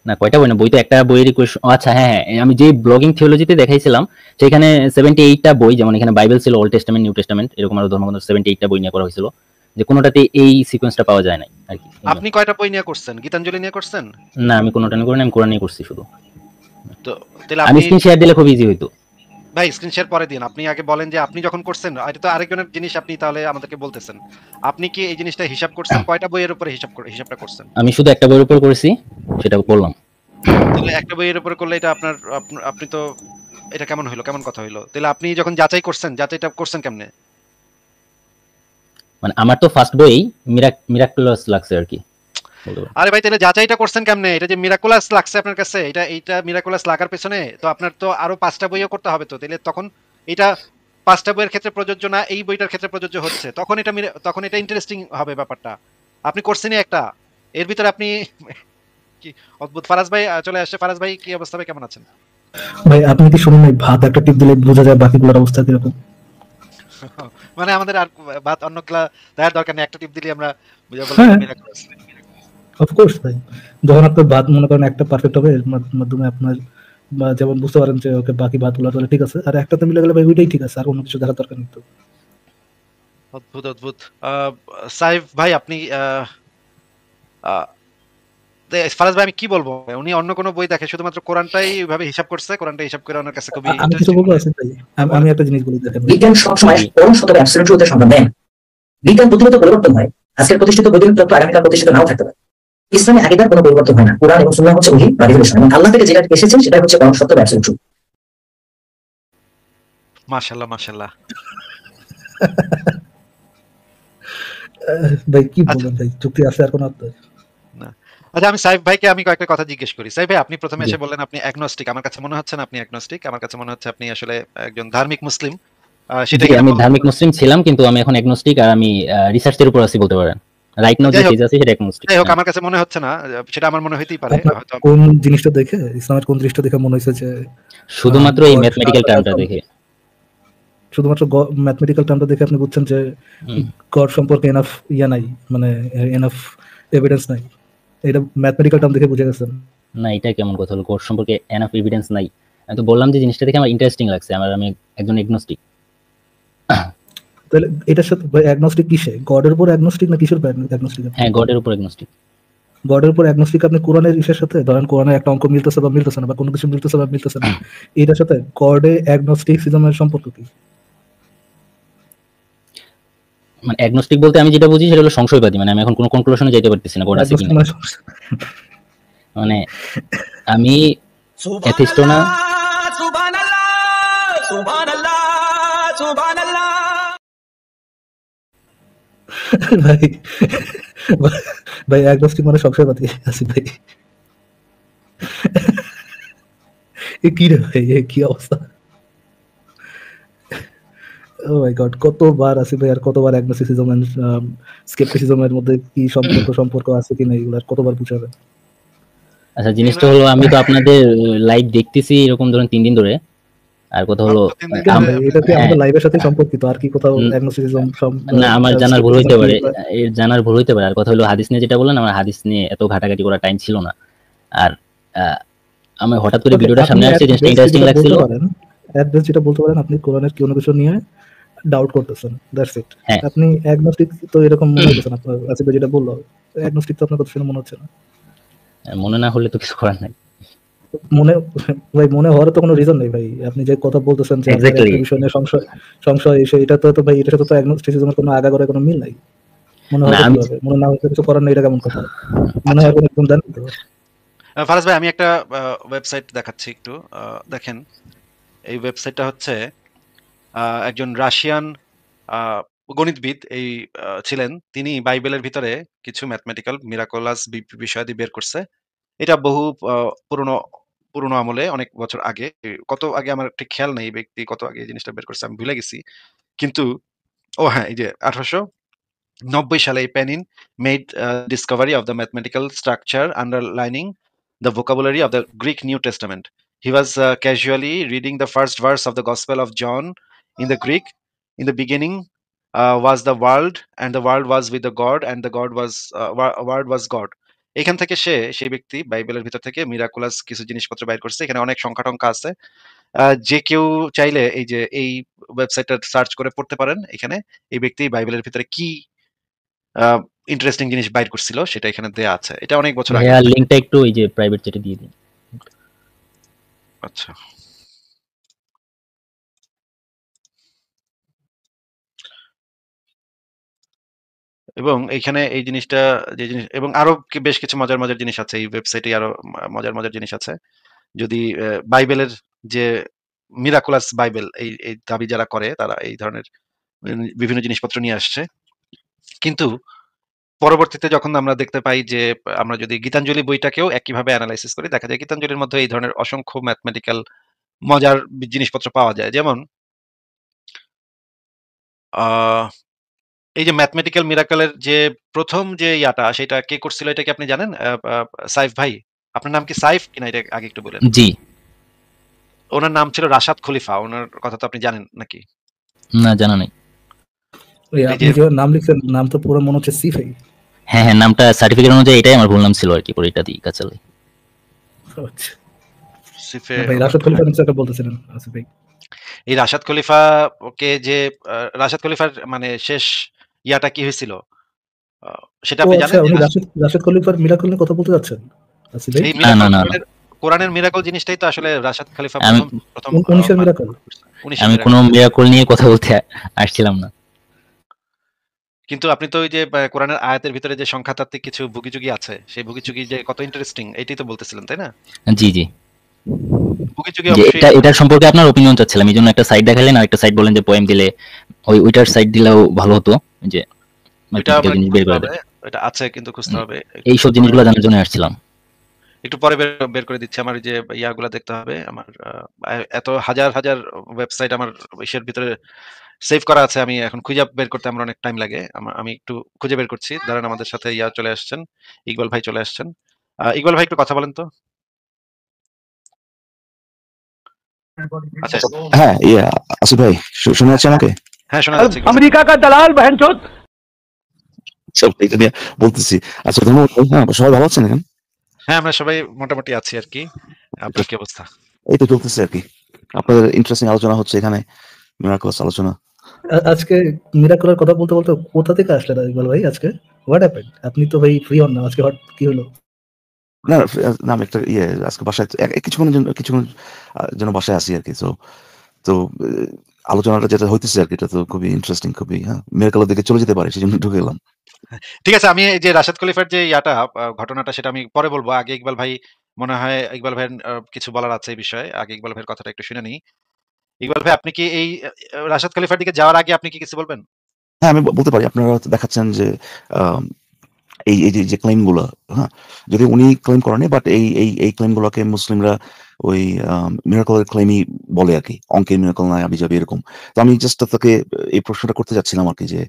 না, কয়টা বই না, বই তো একটা বইয়েরই আচ্ছা, হ্যাঁ, হ্যাঁ, আমি যে ব্লগিং থিওলজিতে দেখাইছিলাম সেখানে 78 টা বই, যেমন এখানে বাইবেল ছিল, ওল্ড টেস্টামেন্ট, নিউ টেস্টামেন্ট, এরকম আরো ধর্মগ্রন্থ 78 টা বই নিয়ে করা হয়েছিল। যে কোনোটাতে এই সিকোয়েন্সটা পাওয়া যায় নাই আরকি। আপনি কয়টা বই নিয়ে করছেন? গীতাঞ্জলি নিয়ে করছেন? না, আমি কোনোটা নিয়ে করিনি, আমি কোরআন নিয়ে করছি শুধু। তো তাহলে আমি আপনি স্ক্রিন শেয়ার দিলে খুব ইজি হইতো। ভাই স্ক্রিন শেয়ার পরে দিন। আপনি আগে বলেন যে আপনি যখন করছেন, এটা তো আরেকজনের জিনিস আপনি তাহলে আমাদেরকে বলতেছেন। আপনি কি এই জিনিসটা হিসাব করছেন? কয়টা বইয়ের উপরে হিসাবটা করছেন? আমি শুধু একটা বইয়ের উপর করেছি, সেটা বললাম। তাহলে একটা বইয়ের উপরে করলে এটা আপনি তো এটা কেমন হইলো? কেমন কথা হইলো? তাহলে আপনি যখন যাচাই করছেন, যাচাইটা করছেন কেমনে? মানে আমার তো ফার্স্ট বইয়েই মিরাকুলাস লাগছে আরকি বলতে পারেন। আরে ভাই তাহলে যাচাইটা করছেন কেমনে? এটা যে মিরাকুলাস লাগছে আপনার কাছে, এইটা মিরাকুলাস লাগার পেছনে তো আপনার তো আরো ৫ টা বইও করতে হবে তো। তাইলে তখন এটা ৫ টা বইয়ের ক্ষেত্রে প্রযোজ্য না, এই বইটার ক্ষেত্রে প্রযোজ্য হচ্ছে। তখন এটা ইন্টারেস্টিং হবে ব্যাপারটা। আপনি করছেনই একটা। এর ভিতরে আপনি কি অদ্ভুত। ফারাজ ভাই চলে আসছে। ফারাজ ভাই কি অবস্থা, ভাই কেমন আছেন? ভাই আপনি কি শুনুন নাই, ভাত একটা টিপ দিলে বোঝা যায় বাকিগুলোর অবস্থা কিরকম? মানে আমাদের আর ভাত অন্য দেওয়ার দরকার নেই। একটা টিপ দিলে আমরা বুঝে বললাম হ্যাঁ, এটা মিরাকুলাস। অফকোর্স ভাই, যখন আপনার ভাত মনে করেন একটা পারফেক্ট হবে, এর মাধ্যমে আপনার যেমন বুঝতে পারেন যে ওকে বাকি ভাতগুলো তাহলে ঠিক আছে, আর একটাতে মিলে গেলে ভাই ওইটাই ঠিক আছে, আর অন্য কিছু দেখার দরকার নেই তো। অদ্ভুত, অদ্ভুত। সাইফ ভাই আপনি ফারাজ ভাই আমি কি বলবো, উনি অন্য কোনো বই দেখে শুধুমাত্র কোরআনটাই ওইভাবে হিসাব করছে, কোরআনটা হিসাব করে ওনার কাছে খুবই আমি কিছু ইন্টারেস্টিং বলবো মনে আছেন ভাই, হয়। আমি বলেন। একটা জিনিস বলি দেখেন ভাই। বিজ্ঞান সবসময় পরম সত্য অ্যাবসলিউট ট্রুথের সন্ধান দেয় না। বিজ্ঞান প্রতিনিয়ত পরিবর্তন হয়। আজকের প্রতিষ্ঠিত বৈজ্ঞানিক তত্ত্ব আগামীকাল প্রতিষ্ঠিত নাও থাকতে পারে। ইসলামে আকীদার কোনো পরিবর্তন হয় না। কুরআন এবং সুন্নাহ হচ্ছে ওহী বা রিভেলেশন, এবং আল্লাহ থেকে যেটা এসেছে সেটা হচ্ছে পরম সত্য অ্যাবসলিউট ট্রুথ। মাশাআল্লাহ, মাশাআল্লাহ। ভাই কি আচ্ছা, বলেন ভাই, চুক্তি আছে আর কোনো আপনার? না। আচ্ছা আমি সাইফ ভাইকে কয়েকটা কথা জিজ্ঞেস করি। সাইফ ভাই আপনি ১ম এ জি। এসে বললেন আপনি অ্যাগনস্টিক। আমার কাছে মনে হচ্ছে না আপনি অ্যাগনস্টিক। আমার কাছে মনে হচ্ছে আপনি আসলে একজন ধার্মিক মুসলিম। সেটা জি, এখানে আমি বলা ধার্মিক মুসলিম ছিলাম, কিন্তু আমি এখন এগনোস্টিক, আর আমি রিসার্চের উপর আছি বলতে পারেন। রাইট নাও যে যাই হোক, ফেজ আছে সেটা এগনোস্টিক। যাই হোক হ্যাঁ। আমার কাছে মনে হচ্ছে না। সেটা আমার মনে হইতেই পারে। আপনার হয়তো কোন জিনিসটা দেখে, ইসলামের কোন জিনিসটা দেখে মনে হয়েছে যে শুধুমাত্র এই গড ম্যাথমেটিক্যাল টার্মটা দেখে। শুধুমাত্র ম্যাথমেটিক্যাল টার্মটা দেখে আপনি বুঝছেন যে হুম। গড সম্পর্কে এনাফ নাই, মানে এনাফ এভিডেন্স নাই, এটা ম্যাথমেটিক্যাল টার্ম দেখে বুঝে গেছেন? না, এটা কেমন কথা হলো? গড সম্পর্কে এনাফ এভিডেন্স নাই? আমি তো বললাম যে জিনিসটা দেখে আমার ইন্টারেস্টিং লাগছে। আমি একজন এগনোস্টিক। তাহলে এটার সাথে অ্যাগনস্টিক কিসে, গডের উপর অ্যাগনস্টিক না কিসের অ্যাগনস্টিক? হ্যাঁ, গডের উপর এগনোস্টিক। গডের উপর অ্যাগনস্টিক আপনি কোরআনের ইসের সাথে, ধরেন কোরআনের একটা অঙ্ক মিলতেছে বা মিলতেছে না, বা কোনো কিছু মিলতেছে বা মিলতেছে না, এটার সাথে গডে অ্যাগনস্টিসিজমের সম্পর্ক কি? মানে অ্যাগনোস্টিক বলতে আমি যেটা বুঝি সেটা হলো সংশয়বাদী। মানে আমি এখন কোনো কনক্লুশনে যাইতে পারতেছি না গড আছে অ্যাগনস্টিক কিনা। মানে মানে আমি এথিস্টও না। ভাই, ভাই অ্যাগনস্টিক মানে সংশয়বাদী আছি ভাই। এ কি রে ভাই, এ কি অবস্থা? ও মাই গড, কতবার আছি ভাই, আর কতবার অ্যাগনোস্টিসিজম এন্ড স্কেপটিসিজমের মধ্যে কি সম্পর্ক আছে কিনা এগুলো আর কতবার বুঝাবেন? আচ্ছা, জিনিসটা হলো আমি তো আপনাদের লাইভ দেখতেছি এরকম ধরেন ৩ দিন ধরে। আর কথা হলো মাত্র ৩ দিন কেন ধরে ভাই, আপনি এটা কি হ্যাঁ, আমাদের লাইভের সাথে সম্পর্কিত, আর কি কোথাও উম, অ্যাগনোস্টিসিজম না আমার জানার ভুল হইতে স্কেপটিসিজম কি? পারে। এর জানার ভুল হইতে পারে। আর কথা হলো হাদিস নিয়ে যেটা বললেন, আমার হাদিস নিয়ে এত ঘাটাঘাটি করার টাইম ছিল না। আর আহ, আমি হঠাৎ করে ওকে, ভিডিওটা আপনি সামনে আসছে, জিনিসটা ইন্টারেস্টিং লাগছিল। অ্যাট বেস্ট যেটা বলতে পারেন, আপনি কোরআনের কোনো কিছু নিয়ে ডাউট করতেছেন, দ্যাটস ইট। হ্যাঁ, আপনি অ্যাগনস্টিক তো এরকম মনে হইতেছে না আপনার, আসিফ ভাই যেটা বললো, অ্যাগনস্টিক তো আপনার কথা শুনে মনে হচ্ছে না। মনে না হলে তো কিছু করার নাই। মনে, ভাই মনে হওয়ার তো কোনো রিজন নেই ভাই। আপনি যে কথা বলতেছেন যে আপনার এক্স্যাক্টলি। একটা বিষয় নিয়ে সংশয় সংশয় এসে, এটা তো ভাই এটার সাথে তো অ্যাগনোস্টিসিজমের কোনো আগাগোড়া কোনো মিল নাই। মনে না হবে আমি কিভাবে? মনে না হলে কিছু করার নেই, এটা কেমন কথা? মনে আচ্ছা হয় কোনো একদম জানেন তো? ফারাজ ভাই আমি একটা ওয়েবসাইট দেখাচ্ছি একটু। দেখেন এই ওয়েবসাইটটা হচ্ছে একজন রাশিয়ান আহ, গণিতবিদ ছিলেন। তিনি বাইবেলের ভিতরে কিছু ম্যাথমেটিক্যাল মিরাকলাস বিষয়াদি বের করছে। এটা বহু পুরনো পুরনো আমলে, অনেক বছর আগে। কত আগে আমার ঠিক খেয়াল নেই, এই ব্যক্তি কত আগে এই জিনিসটা বের করছে আমি ভুলে গেছি। কিন্তু ও হ্যাঁ, এই যে 1890 সালে Panin made discovery of the mathematical structure underlining the vocabulary of the Greek New Testament. He was casually reading the first verse of the Gospel of John in the Greek. In the beginning was the world, and the world was with the God, and the word was God. এখান থেকে সেই ব্যক্তি বাইবেলের ভিতর থেকে miraculous কিছু জিনিসপত্র বাইর করছে। এখানে অনেক সংখ্যা টংখ্যা আছে। যে কেউ চাইলে এই যে এই ওয়েবসাইটটা সার্চ করে পড়তে পারেন। এখানে এই ব্যক্তি বাইবেলের ভিতরে কি ইন্টারেস্টিং জিনিস বাইর করছিল সেটা এখানে দেয়া আছে। এটা অনেক বছর আগে। ভাইয়া লিংকটা একটু এই যে প্রাইভেট চ্যাটে দিয়ে দিন। আচ্ছা। এবং এইখানে এই জিনিসটা যে জিনিস, এবং আরো বেশ কিছু মজার মজার জিনিস আছে এই ওয়েবসাইটে। আরো মজার মজার জিনিস আছে। যদি বাইবেলের যে মিরাকুলাস বাইবেল এই দাবি যারা করে তারা এই ধরনের বিভিন্ন জিনিসপত্র নিয়ে আসছে। কিন্তু পরবর্তীতে যখন আমরা দেখতে পাই যে আমরা যদি গীতাঞ্জলি বইটাকেও একইভাবে অ্যানালাইসিস করি, দেখা যায় গীতাঞ্জলির মধ্যে এই ধরনের অসংখ্য ম্যাথমেটিক্যাল মজার জিনিসপত্র পাওয়া যায়। যেমন আহ এই যে ম্যাথমেটিক্যাল মিরাকলের যে প্রথম যে ইয়াটা সেটা কে করছিল এটা কি আপনি জানেন? সাইফ ভাই, আপনার নাম কি সাইফ কিনা এটা আগে একটু বলেন। জি। ওনার নাম ছিল রাশাদ খলিফা। ওনার কথা তো আপনি জানেন নাকি? না, জানা নাই। ওই এই আপনি যে যে নাম লিখছেন, নাম তো পুরো মনে হচ্ছে সি ভাই। হ্যাঁ হ্যাঁ, নামটা সার্টিফিকেট অনুযায়ী এটাই আমার ভুল নাম ছিল আর কি, পরে এটা দিই কাজ চালাই। আচ্ছা। সিফে ভাই রাশেদ খলিফা নিশ্চয় একটা বলতেছিলেন আসিফ ভাই। এই রাশাদ খলিফা ওকে যে রাশাদ খলিফার মানে শেষ ইয়াটা কি হয়েছিল সেটা ও আপনি আচ্ছা, জানেন যে উনি রাশেদ খলিফার মিরাকল নিয়ে কথা বলতে যাচ্ছেন আসিফ ভাই? এই না মিরাকল না না না, কোরআনের মিরাকল জিনিসটাই তো আসলে রাশাদ খলিফা আমি প্রথম 19-এর মিরাকল। 19 আমি কোনো মিরাকল নিয়ে কথা বলতে আসছিলাম না। কিন্তু আপনি তো ওই যে কোরআনের আয়াতের ভিতরে যে সংখ্যাতাত্ত্বিক কিছু ভুগিচুগি আছে, সেই ভুগিচুগি যে কত ইন্টারেস্টিং এটাই তো বলতেছিলেন, তাই না? জি জি, ভুগিচুগি যে অবশ্যই এটার সম্পর্কে আপনার ওপিনিয়ন চাচ্ছিলাম, এই জন্য একটা সাইড দেখালেন আর একটা সাইড বলেন যে পোয়েম দিলে ওইটার সাইড দিলেও ভালো হতো, যে এটা ম্যাথমেটিক্যাল আমরা জিনিস বের খুঁজতে করে হবে, দেয়। এটা আছে কিন্তু খুঁজতে হবে। এইসব জিনিসগুলো জানার জন্য আসছিলাম। একটু পরে বের করে দিচ্ছি। আমার ওই যে ইয়াগুলা দেখতে হবে। আমার এত হাজার হাজার ওয়েবসাইট আমার ইসের ভিতরে সেভ করা আছে। আমি এখন খুঁজে বের করতে আমার অনেক টাইম লাগে। আমি একটু খুঁজে বের করছি। দাঁড়ান, আমাদের সাথে ইয়া চলে আসছেন। ইকবাল ভাই চলে আসছেন। ইকবাল ভাই একটু কথা বলেন তো। আচ্ছা। হ্যাঁ, ইয়ে আসিফ ভাই, শুনে যাচ্ছে আমাকে? হ্যাঁ, শোনা যাচ্ছে। अमेरिका का दलाल बहनचोद। সব এটা নিয়ে বলতেছি। আচ্ছা, ধন্যবাদ ভাই। হ্যাঁ, সবাই ভালো আছেন এখন? হ্যাঁ, আমরা সবাই মোটামুটি আছি আরকি। আপনার কি অবস্থা? এই তো চলতেছে আর কি। আপনাদের ইন্টারেস্টিং আলোচনা হচ্ছে এখানে, মিরাকলস আলোচনা। আজকে মিরাকলের কথা বলতে বলতে কোথা থেকে আসলেন ইকবাল ভাই আজকে? What happened? আপনি তো ভাই ফ্রি হন না আজকে, কি হলো? না না, আমি একটা আজকে বাসায় কিছুক্ষণ যেন বাসায় আসি আর কি। তো আলোচনাটা যেটা হইতেছে আর কি, এটা তো খুবই ইন্টারেস্টিং, খুবই, হ্যাঁ, মিরাকলের দিকে চলে যেতে পারে, সেই জন্য ঢুকে গেলাম। ঠিক আছে, আমি এই যে রাশেদ খলিফার যে ইয়াটা ঘটনাটা সেটা আমি পরে বলবো। আগে ইকবাল ভাই, মনে হয় ইকবাল ভাইয়ের কিছু বলার আছে এই বিষয়ে। আগে ইকবাল ভাইয়ের কথাটা একটু শুনে নিই। ইকবাল ভাই, আপনি কি এই রাশেদ খলিফার দিকে যাওয়ার আগে আপনি কি কিছু বলবেন? হ্যাঁ, আমি বলতে পারি। আপনারা হয়তো দেখাচ্ছেন যে আম এই যে ক্লেইম গুলো, হ্যাঁ, যদি উনি ক্লেইম করেনি, বাট এই ক্লেইম গুলোকে মুসলিমরা ওই মিরাকলের ক্লেমই বলে আর কি। অঙ্কের মিরাকল নয়, আবিজাবি এরকম। তো আমি জাস্ট তাকে এই প্রশ্নটা করতে যাচ্ছিলাম আর কি, যে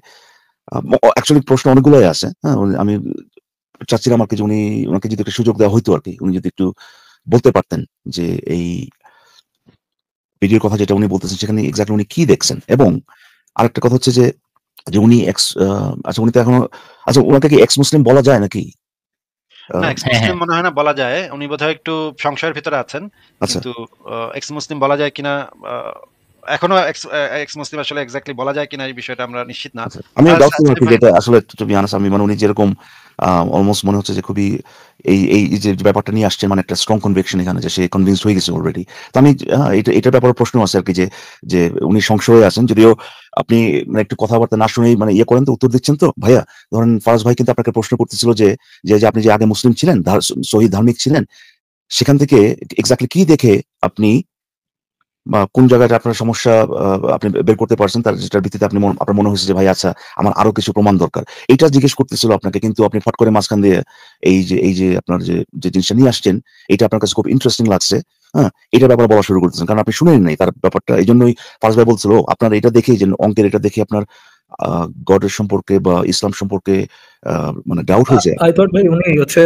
অ্যাকচুয়ালি প্রশ্ন অনেকগুলোই আছে। হ্যাঁ, আমি চাচ্ছিলাম আর কি যে ওনাকে যদি একটা সুযোগ দেওয়া হইতো আর কি, উনি যদি একটু বলতে পারতেন যে এই ভিডিওর কথা যেটা উনি বলতেছেন সেখানে এক্স্যাক্টলি উনি কি দেখছেন। এবং আরেকটা কথা হচ্ছে যে উনি আচ্ছা, উনি তো এখনো, আচ্ছা, ওনাকে কি এক্স মুসলিম বলা যায় নাকি? না, আহ, এক্স হ্যাঁ মুসলিম হ্যাঁ, মনে হয় না বলা যায়। উনি বোধহয় একটু সংশয়ের ভিতরে আছেন। আচ্ছা কিন্তু এক্স মুসলিম বলা যায় কিনা, আহ, এখনো এক্স মুসলিম আসলে এক্স্যাক্টলি বলা যায় কিনা এই বিষয়টা আমরা নিশ্চিত না। আচ্ছা, আমি ডাউট ছিল আর সাইফ কি, ভাই, যেটা আসলে টু বি অনেস্ট, আমি মানে উনি যেরকম অলমোস্ট মনে হচ্ছে যে খুবই এই যে ব্যাপারটা নিয়ে আসছে, মানে একটা স্ট্রং কনভিকশন এখানে, যে সে কনভিন্সড হয়ে গেছে অলরেডি। তো আমি এটার ব্যাপারে প্রশ্ন আছে আর কি, যে উনি সংশয়ে আছেন, যদিও আপনি মানে একটু কথাবার্তা না শুনেই মানে ইয়ে করেন, তো উত্তর দিচ্ছেন তো ভাইয়া। ধরেন ফারাজ ভাই কিন্তু আপনাকে প্রশ্ন করতেছিল যে যে আপনি যে আগে মুসলিম ছিলেন, সহি ধার্মিক ছিলেন, সেখান থেকে এক্স্যাক্টলি কি দেখে আপনি বা কোন জায়গাটা আপনার সমস্যা আপনি বের করতে পারছেন, তার যেটার ভিত্তিতে আপনার মনে হয়েছে যে ভাই আচ্ছা, আমার আরো কিছু প্রমাণ দরকার। এটা জিজ্ঞেস করতেছিল আপনাকে, কিন্তু আপনি ফট করে মাঝখান দিয়ে এই যে আপনার যে জিনিসটা নিয়ে আসছেন, এটা আপনার কাছে খুব ইন্টারেস্টিং লাগছে। হ্যাঁ, এটার ব্যাপারে বলা শুরু করতেছেন, কারণ আপনি শুনেন নাই তার ব্যাপারটা। এই জন্যই ফারাজ ভাই বলছিল আপনার এটা দেখেই, যে অঙ্কের এটা দেখে আপনার গডের সম্পর্কে বা ইসলাম সম্পর্কে মানে ডাউট হয়েছে। আই থট ভাই উনি হচ্ছে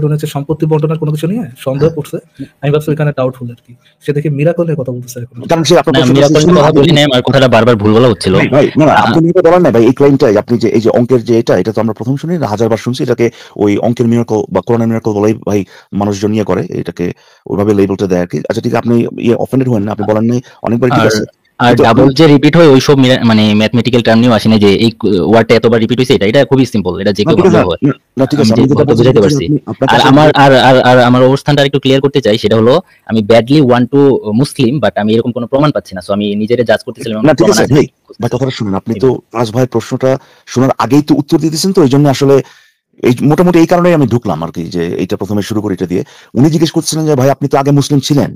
উনি হচ্ছে সম্পত্তি বন্টনের কোনো কিছু নিয়ে সন্দেহ করছে। আমি ভাবছি ওইখানে ডাউটফুল আর কি। সে দেখে মিরাকলের কথা বলতেছে এখন। কারণ সে আপনার না প্রশ্ন মিরাকল নিয়ে কথা বলি নাই, আমার কথাটা বারবার ভুল বলা হচ্ছিল। ভাই, না আপনি নিয়ে বলেন না ভাই, এই ক্লেইমটাই আপনি যে এই যে অঙ্কের যে এটা তো আমরা প্রথম শুনি না, হাজারবার শুনছি। এটাকে ওই অঙ্কের মিরাকল বা কোরআনের মিরাকল বলেই ভাই মানুষজন নিয়ে করে, এটাকে ওইভাবে লেবেলটা দেয় আর কি। আচ্ছা, ঠিক আছে, আপনি অফেন্ডেড হন না, আপনি বলেন নাই অনেকবার, ঠিক আছে। আর ডাবল যে রিপিট হয় ওইসব মানে ম্যাথমেটিক্যাল টার্ম নিয়েও আসে না, যে এই ওয়ার্ডটা এতবার রিপিট হইছে, এটা খুবই সিম্পল, এটা যে কেউ ভালো হয়। না ঠিক আছে, আমি যেটা বলতে বুঝাইতে পারছি। আর আমার আর আমার অবস্থানটা একটু ক্লিয়ার করতে চাই, সেটা হলো আমি badly want to Muslim, but আমি এরকম কোনো প্রমাণ পাচ্ছি না, সো আমি নিজেরে জাজ করতেছিলাম। না ঠিক আছে ভাই, কথাটা শুনুন। আপনি তো ফারাজ ভাইয়ের প্রশ্নটা শোনার আগেই তো উত্তর দিতেছেন, তো এই জন্য আসলে এই মোটামুটি এই কারণেই আমি ঢুকলাম আর কি, যে এইটা প্রথমে শুরু করি এটা দিয়ে। উনি জিজ্ঞেস করছিলেন যে ভাই আপনি তো আগে মুসলিম ছিলেন,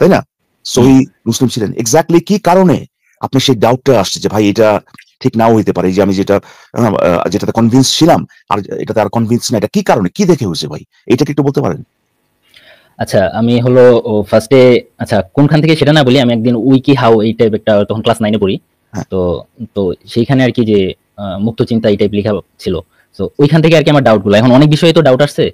তাই না? সহি মুসলিম ছিলেন, এক্স্যাক্টলি কি কারণে আপনি সেই ডাউটটা আসছে যে ভাই এটা ঠিক নাও হইতে পারে, যে আমি যেটাতে কনভিন্স ছিলাম আর এটাতে আর কনভিন্স না, এটা কি কারণে, কি দেখে হয়েছে ভাই, এটা কি একটু বলতে পারেন? আচ্ছা, আমি হলো ফার্স্টে, আচ্ছা কোনখান থেকে সেটা না বলি, আমি একদিন উইকি হাউ এই টাইপ একটা, তখন ক্লাস 9 এ পড়ি। হ্যাঁ। তো তো সেইখানে আর কি যে মুক্ত চিন্তা এই টাইপ লেখা ছিল। তো ওইখান থেকে আর কি আমার ডাউট গুলো, এখন অনেক বিষয়ে তো ডাউট আসছে।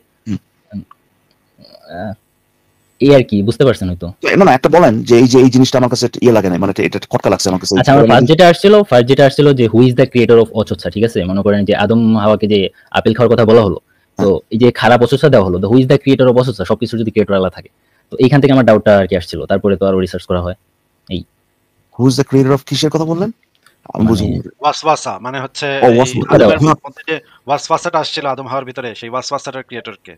এই আর কি, বুঝতে পারছেন হয়তো। না না, একটা বলেন যে এই জিনিসটা আমার কাছে ইয়ে লাগে না, মানে এটা খটকা লাগছে আমার কাছে। আচ্ছা, আমার ফার্স্ট যেটা আসছিল যে who is the creator of অচোচ্ছা, ঠিক আছে? মনে করেন যে আদম হাওয়াকে যে আপেল খাওয়ার কথা বলা হলো, তো এই যে খারাপ অচোচ্ছা দেওয়া হলো, who is the creator of অচোচ্ছা, সবকিছু যদি ক্রিয়েটর আল্লাহ থাকে, তো এইখান থেকে আমার ডাউটটা আর কি আসছিল। তারপরে তো আরো রিসার্চ করা হয়। হু ইজ দ্য ক্রিয়েটর অফ কিসের কথা বললেন? আমি বুঝিনি। ওয়াসওয়াসা মানে হচ্ছে ও, এই ওয়াসওয়াসা। আদমের মধ্যে যে ওয়াসওয়াসাটা আসছিল আদম হাওয়ার ভিতরে, সেই ওয়াসওয়াসাটার ক্রিয়েটর কে?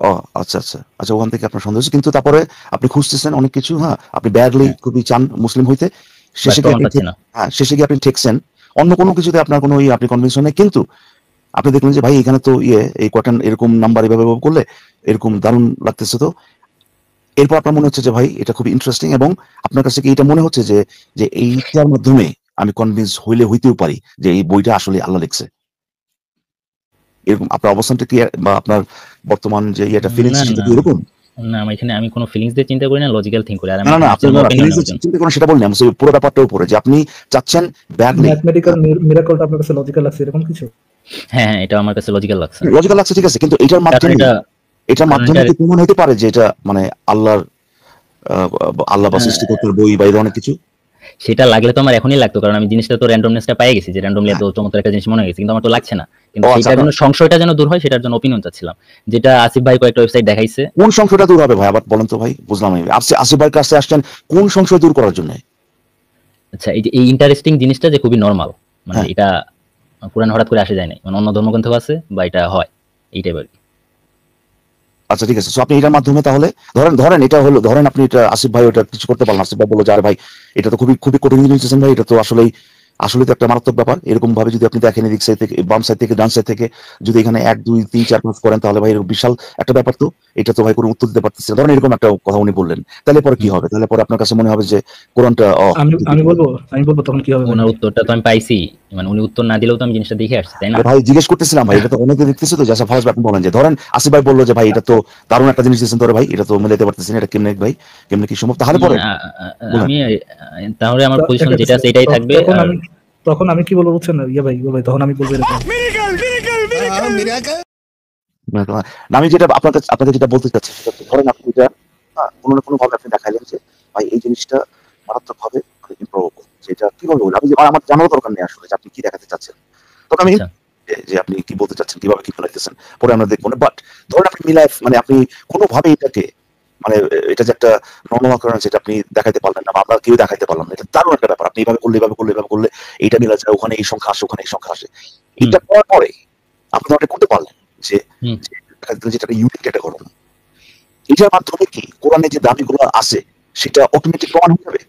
ও আচ্ছা আচ্ছা আচ্ছা, ওখান থেকে আপনার সন্দেহ হচ্ছে, কিন্তু তারপরে আপনি খুঁজতেছেন অনেক কিছু, হ্যাঁ, আপনি ব্যাডলি খুবই চান মুসলিম হইতে, শেষে গিয়ে শেষে গিয়ে আপনি ঠেকছেন অন্য কোনো কিছুতে, আপনার কোনো আপনি কনভিন্স নেই, কিন্তু আপনি দেখলেন যে ভাই এখানে তো এই কটন এরকম নাম্বার এভাবে করলে এরকম দারুণ লাগতেছে, তো এরপর আপনার মনে হচ্ছে যে ভাই এটা খুব ইন্টারেস্টিং, এবং আপনার কাছে কি এটা মনে হচ্ছে যে যে এইটার মাধ্যমে আমি কনভিন্স হইতেও পারি যে এই বইটা আসলে আল্লাহ লিখছে, এরকম আপনার অবস্থানটা কি, বা আপনার বর্তমান যে এটা ফিলিংস সেটা কি এরকম? না, আমি কোনো ফিলিংস দিয়ে চিন্তা করি না, লজিক্যাল থিংক করি। আর না না, আপনি চিন্তা করেন সেটা বললাম, পুরো ব্যাপারটার উপরে যে আপনি চাচ্ছেন ব্যাডলি ম্যাথমেটিক্যাল মিরাকলটা আপনার কাছে লজিক্যাল লাগছে এরকম কিছু? হ্যাঁ, এটা আমার কাছে লজিক্যাল লাগছে। ঠিক আছে, কিন্তু এটার মাধ্যমে কি প্রমাণ হতে পারে যে এটা মানে আল্লাহ বা সৃষ্টিকর্তার বই বা অনেক কিছু? সেটা লাগলে তো আমার এখনই লাগতো, কারণ আমি জিনিসটা তো র্যান্ডমনেসটা পেয়ে গেছি, যে র্যান্ডমলি এত চমৎকার একটা জিনিস মনে হয়ে গেছে, কিন্তু আমার তো লাগছে না। কিন্তু সেটার জন্য সংশয়টা যেন দূর হয়, সেটার জন্য ওপিনিয়ন চাচ্ছিলাম, যেটা আসিফ ভাই কয়েকটা ওয়েবসাইট দেখাইছে। কোন সংশয়টা দূর হবে ভাই, আবার বলেন তো ভাই, বুঝলাম আমি। আসিফ ভাইয়ের কাছে আসছেন কোন সংশয় দূর করার জন্য? আচ্ছা, এই যে এই ইন্টারেস্টিং জিনিসটা যে খুবই নরমাল, মানে এটা কোরআন হঠাৎ করে আসে যায় না, মানে অন্য ধর্মগ্রন্থেও আছে বা এটা হয়, এই টাইপের। আচ্ছা ঠিক আছে, সো আপনি এটার মাধ্যমে তাহলে ধরেন এটা হলো, ধরেন আপনি এটা আসিফ ভাই ওটা কিছু করতে পারলেন, আসিফ ভাই বললো যে আরে ভাই এটা তো খুবই কঠিন জিনিস ভাই, এটা তো আসলে তো একটা মারাত্মক ব্যাপার, এরকম ভাবে যদি আপনি দেখেন এদিক সাইড থেকে, বাম সাইড থেকে, ডান সাইড থেকে, যদি এখানে 1 2 3 4 5 করেন, তাহলে ভাই বিশাল একটা ব্যাপার, তো এটা তো ভাই কোনো উত্তর দিতে পারতেছে, ধরেন এরকম একটা কথা উনি বললেন, তাহলে পরে কি হবে? তাহলে পরে আপনার কাছে মনে হবে যে কোরআনটা আমি বলবো তখন কি হবে? ওনার উত্তরটা তো আমি পাইছি, মানে উনি উত্তর না দিলেও তো আমি জিনিসটা দেখে আসছি, তাই না? ভাই জিজ্ঞেস করতেছিলাম ভাই, এটা তো অনেকে দেখতেছে, তো জাস্ট ফার্স্ট আপনি বলেন যে ধরেন আসিফ ভাই বললো যে ভাই এটা তো দারুণ একটা জিনিস দিয়েছেন, তোরে ভাই এটা তো মিলাইতে পারতেছেন, এটা কেমনে ভাই, কেমনে কি সম্ভব? তাহলে পরে আমি তাহলে আমার পজিশন যেটা আছে এটাই থাকবে। তখন আমি কি বলবো বুঝছেন না ভাই, তখন আমি বলবো এরকম আমি যেটা আপনাকে যেটা বলতে চাচ্ছি, ধরেন আপনি এটা কোনো না কোনো ভাবে আপনি দেখাইলেন যে ভাই এই জিনিসটা মারাত্মক ভাবে যেটা কি বলবো, আমি আমার জানার দরকার নেই আসলে যে আপনি কি দেখাতে চাচ্ছেন, তখন আমি যে আপনি কি বলতে চাচ্ছেন, কিভাবে কি ফেলাইতেছেন, পরে আমরা দেখবো না। বাট ধরেন আপনি মিলাইফ মানে আপনি কোনোভাবে এটাকে মানে এটা যে একটা নর্মাল অকারেন্স, যেটা আপনি দেখাইতে পারলেন না বা আমরা কেউ দেখাইতে পারলাম না, এটা দারুণ একটা ব্যাপার, আপনি এইভাবে করলে এইটা মিলা যায়, ওখানে এই সংখ্যা আসে, ওখানে এই সংখ্যা আসে, এটা করার পরে আপনি ওটা করতে পারলেন যে যেটা ইউনিক একটা ঘটনা, এটার মাধ্যমে কি কোরআনে যে দাবিগুলো আছে সেটা অটোমেটিক প্রমাণ হয়ে যাবে?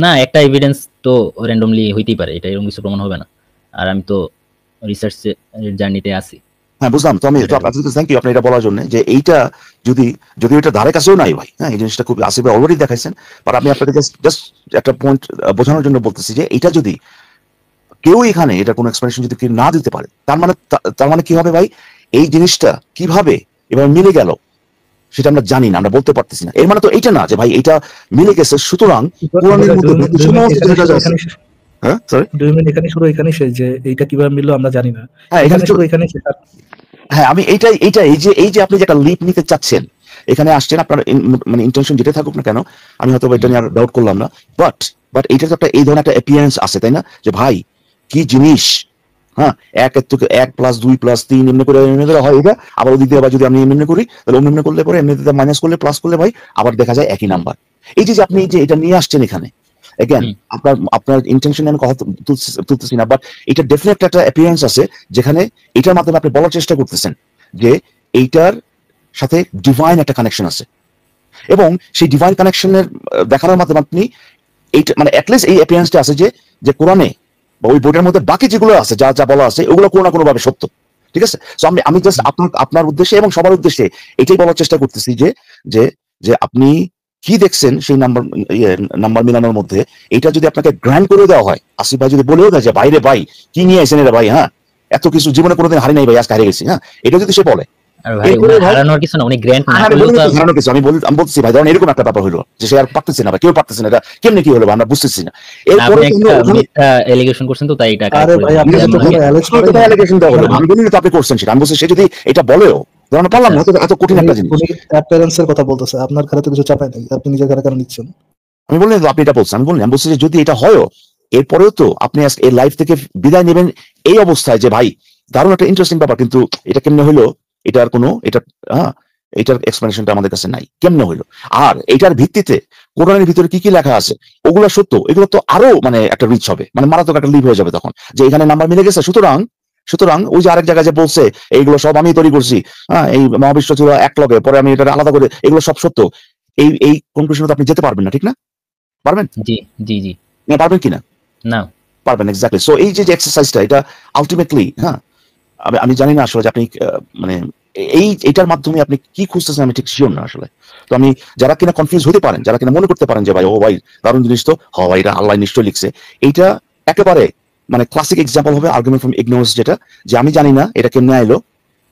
না, একটা এভিডেন্স তো র্যান্ডমলি হইতেই পারে, এটা এরকম কিছু প্রমাণ হবে না। আর আমি তো রিসার্চ জার্নিতে আছি। হ্যাঁ বুঝলাম, তো আমি আপনাকে থ্যাংক ইউ আপনি এটা বলার জন্য, যে এইটা যদি এটা ধারে কাছেও নাই ভাই, হ্যাঁ এই জিনিসটা খুব আসিফ ভাই অলরেডি দেখাইছেন, বাট আমি আপনাকে জাস্ট একটা পয়েন্ট বোঝানোর জন্য বলতেছি যে এটা যদি কেউ এখানে এটা কোনো এক্সপ্লেনেশন যদি না দিতে পারে, তার মানে কি হবে ভাই, এই জিনিসটা কিভাবে এবার মিলে গেল সেটা আমরা জানি না, আমরা বলতে পারতেছি না। এর মানে তো এটা না যে ভাই এটা মিলে গেছে, সুতরাং কোরআনের মধ্যে এখানে শেষ, যে এইটা কিভাবে মিললো আমরা জানি না। হ্যাঁ আমি এইটাই এই যে আপনি যে একটা লিপ নিতে চাচ্ছেন, এখানে আসছেন, আপনার মানে ইন্টেনশন যেটা থাকুক না কেন, আমি হয়তো এটা নিয়ে আর ডাউট করলাম না, বাট এটা তো একটা এই ধরনের একটা অ্যাপিয়ারেন্স আছে, তাই না, যে ভাই কি জিনিস, হ্যাঁ 1 + 2 + 3 এমনি করে হয় এটা, আবার ওদিক দিয়ে আবার যদি আমি এমনি করি তাহলে এমনি করলে পরে এমনিতে মাইনাস করলে প্লাস করলে ভাই আবার দেখা যায় একই নাম্বার। এই যে আপনি যে এটা নিয়ে আসছেন এখানে, এগেন আপনার ইন্টেনশন আমি কথা তুলতেছি না, বাট এটা ডেফিনেট একটা অ্যাপিয়ারেন্স আছে, যেখানে এটার মাধ্যমে আপনি বলার চেষ্টা করতেছেন যে এইটার সাথে ডিভাইন একটা কানেকশন আছে, এবং সেই ডিভাইন কানেকশনের দেখানোর মাধ্যমে আপনি এইটা মানে অ্যাটলিস্ট এই অ্যাপিয়ারেন্সটা আছে যে কোরআনে বা ওই বইটার মধ্যে বাকি যেগুলো আছে, যা বলা আছে ওগুলো কোনো না কোনো ভাবে সত্য, ঠিক আছে? সো আমি জাস্ট আপনার উদ্দেশ্যে এবং সবার উদ্দেশ্যে এটাই বলার চেষ্টা করতেছি যে আপনি কি দেখছেন সেই নাম্বার মিলানোর মধ্যে, এটা যদি আপনাকে গ্র্যান্ড করে দেওয়া হয়, আসিফ ভাই যদি বলেও দেয় যে বাইরে ভাই কি নিয়ে আসেন এটা ভাই, হ্যাঁ এত কিছু জীবনে কোনোদিন হারি নাই ভাই, আজকে হারিয়ে গেছি, হ্যাঁ এটা যদি সে বলে, আমি বলছি ভাই ধরেন এরকম একটা ব্যাপার হলো যে সে আর পারতেছে না, কেউ পারতেছে না, এটা কেমনে কি হলো আমরা বুঝতেছি না, এরপরে এলিগেশন করছেন তো তাই এটা আপনি করছেন সেটা, আমি বলছি সে যদি এটা বলেও ধরেন পারলাম না, এত কঠিন একটা জিনিস। উনি অ্যাপিয়ারেন্সের কথা বলতেছে, আপনার ঘরে তো কিছু চাপায় নাই, আপনি নিজের ঘরে কেন নিচ্ছেন? আমি বললাম তো, আপনি এটা বলছেন, আমি বলছি যে যদি এটা হয়ও, এরপরেও তো আপনি এই লাইফ থেকে বিদায় নেবেন এই অবস্থায়, যে ভাই দারুণ একটা ইন্টারেস্টিং ব্যাপার, কিন্তু এটা কেমনে হইলো, এটার কোনো হ্যাঁ এটার এক্সপ্লেনেশনটা আমাদের কাছে নাই, কেমনে হইলো। আর এটার ভিত্তিতে কোরআনের ভিতরে কি কি লেখা আছে ওগুলো সত্য, এগুলো তো আরো মানে একটা রিচ হবে, মানে মারাত্মক একটা লিভ হয়ে যাবে তখন, যে এখানে নাম্বার মিলে গেছে। সুতরাং ওই যে আরেক জায়গায় যে বলছে এইগুলো সব আমি তৈরি করছি, হ্যাঁ এই মহাবিশ্ব ছিল এক লগে, পরে আমি এটা আলাদা করে, এগুলো সব সত্য, এই কনক্লুশনে আপনি যেতে পারবেন না, ঠিক না? পারবেন? জি জি জি। না, পারবেন কিনা? না। পারবেন, এক্স্যাক্টলি। সো এই যে এক্সারসাইজটা, এটা আলটিমেটলি, হ্যাঁ আমি জানি না আসলে যে আপনি মানে এইটার মাধ্যমে আপনি কি খুঁজতেছেন, আমি ঠিক শিওর না আসলে। তো আমি, যারা কিনা কনফিউজ হতে পারেন, যারা কিনা মনে করতে পারেন যে ভাই ও ভাই দারুণ জিনিস তো, ভাই এটা আল্লাহ নিশ্চয় লিখছে, এইটা একেবারে মানে ক্লাসিক এক্সাম্পল হবে আর্গুমেন্ট ফ্রম ইগনোরেন্স, যেটা যে আমি জানি না এটা কেমনে আইলো,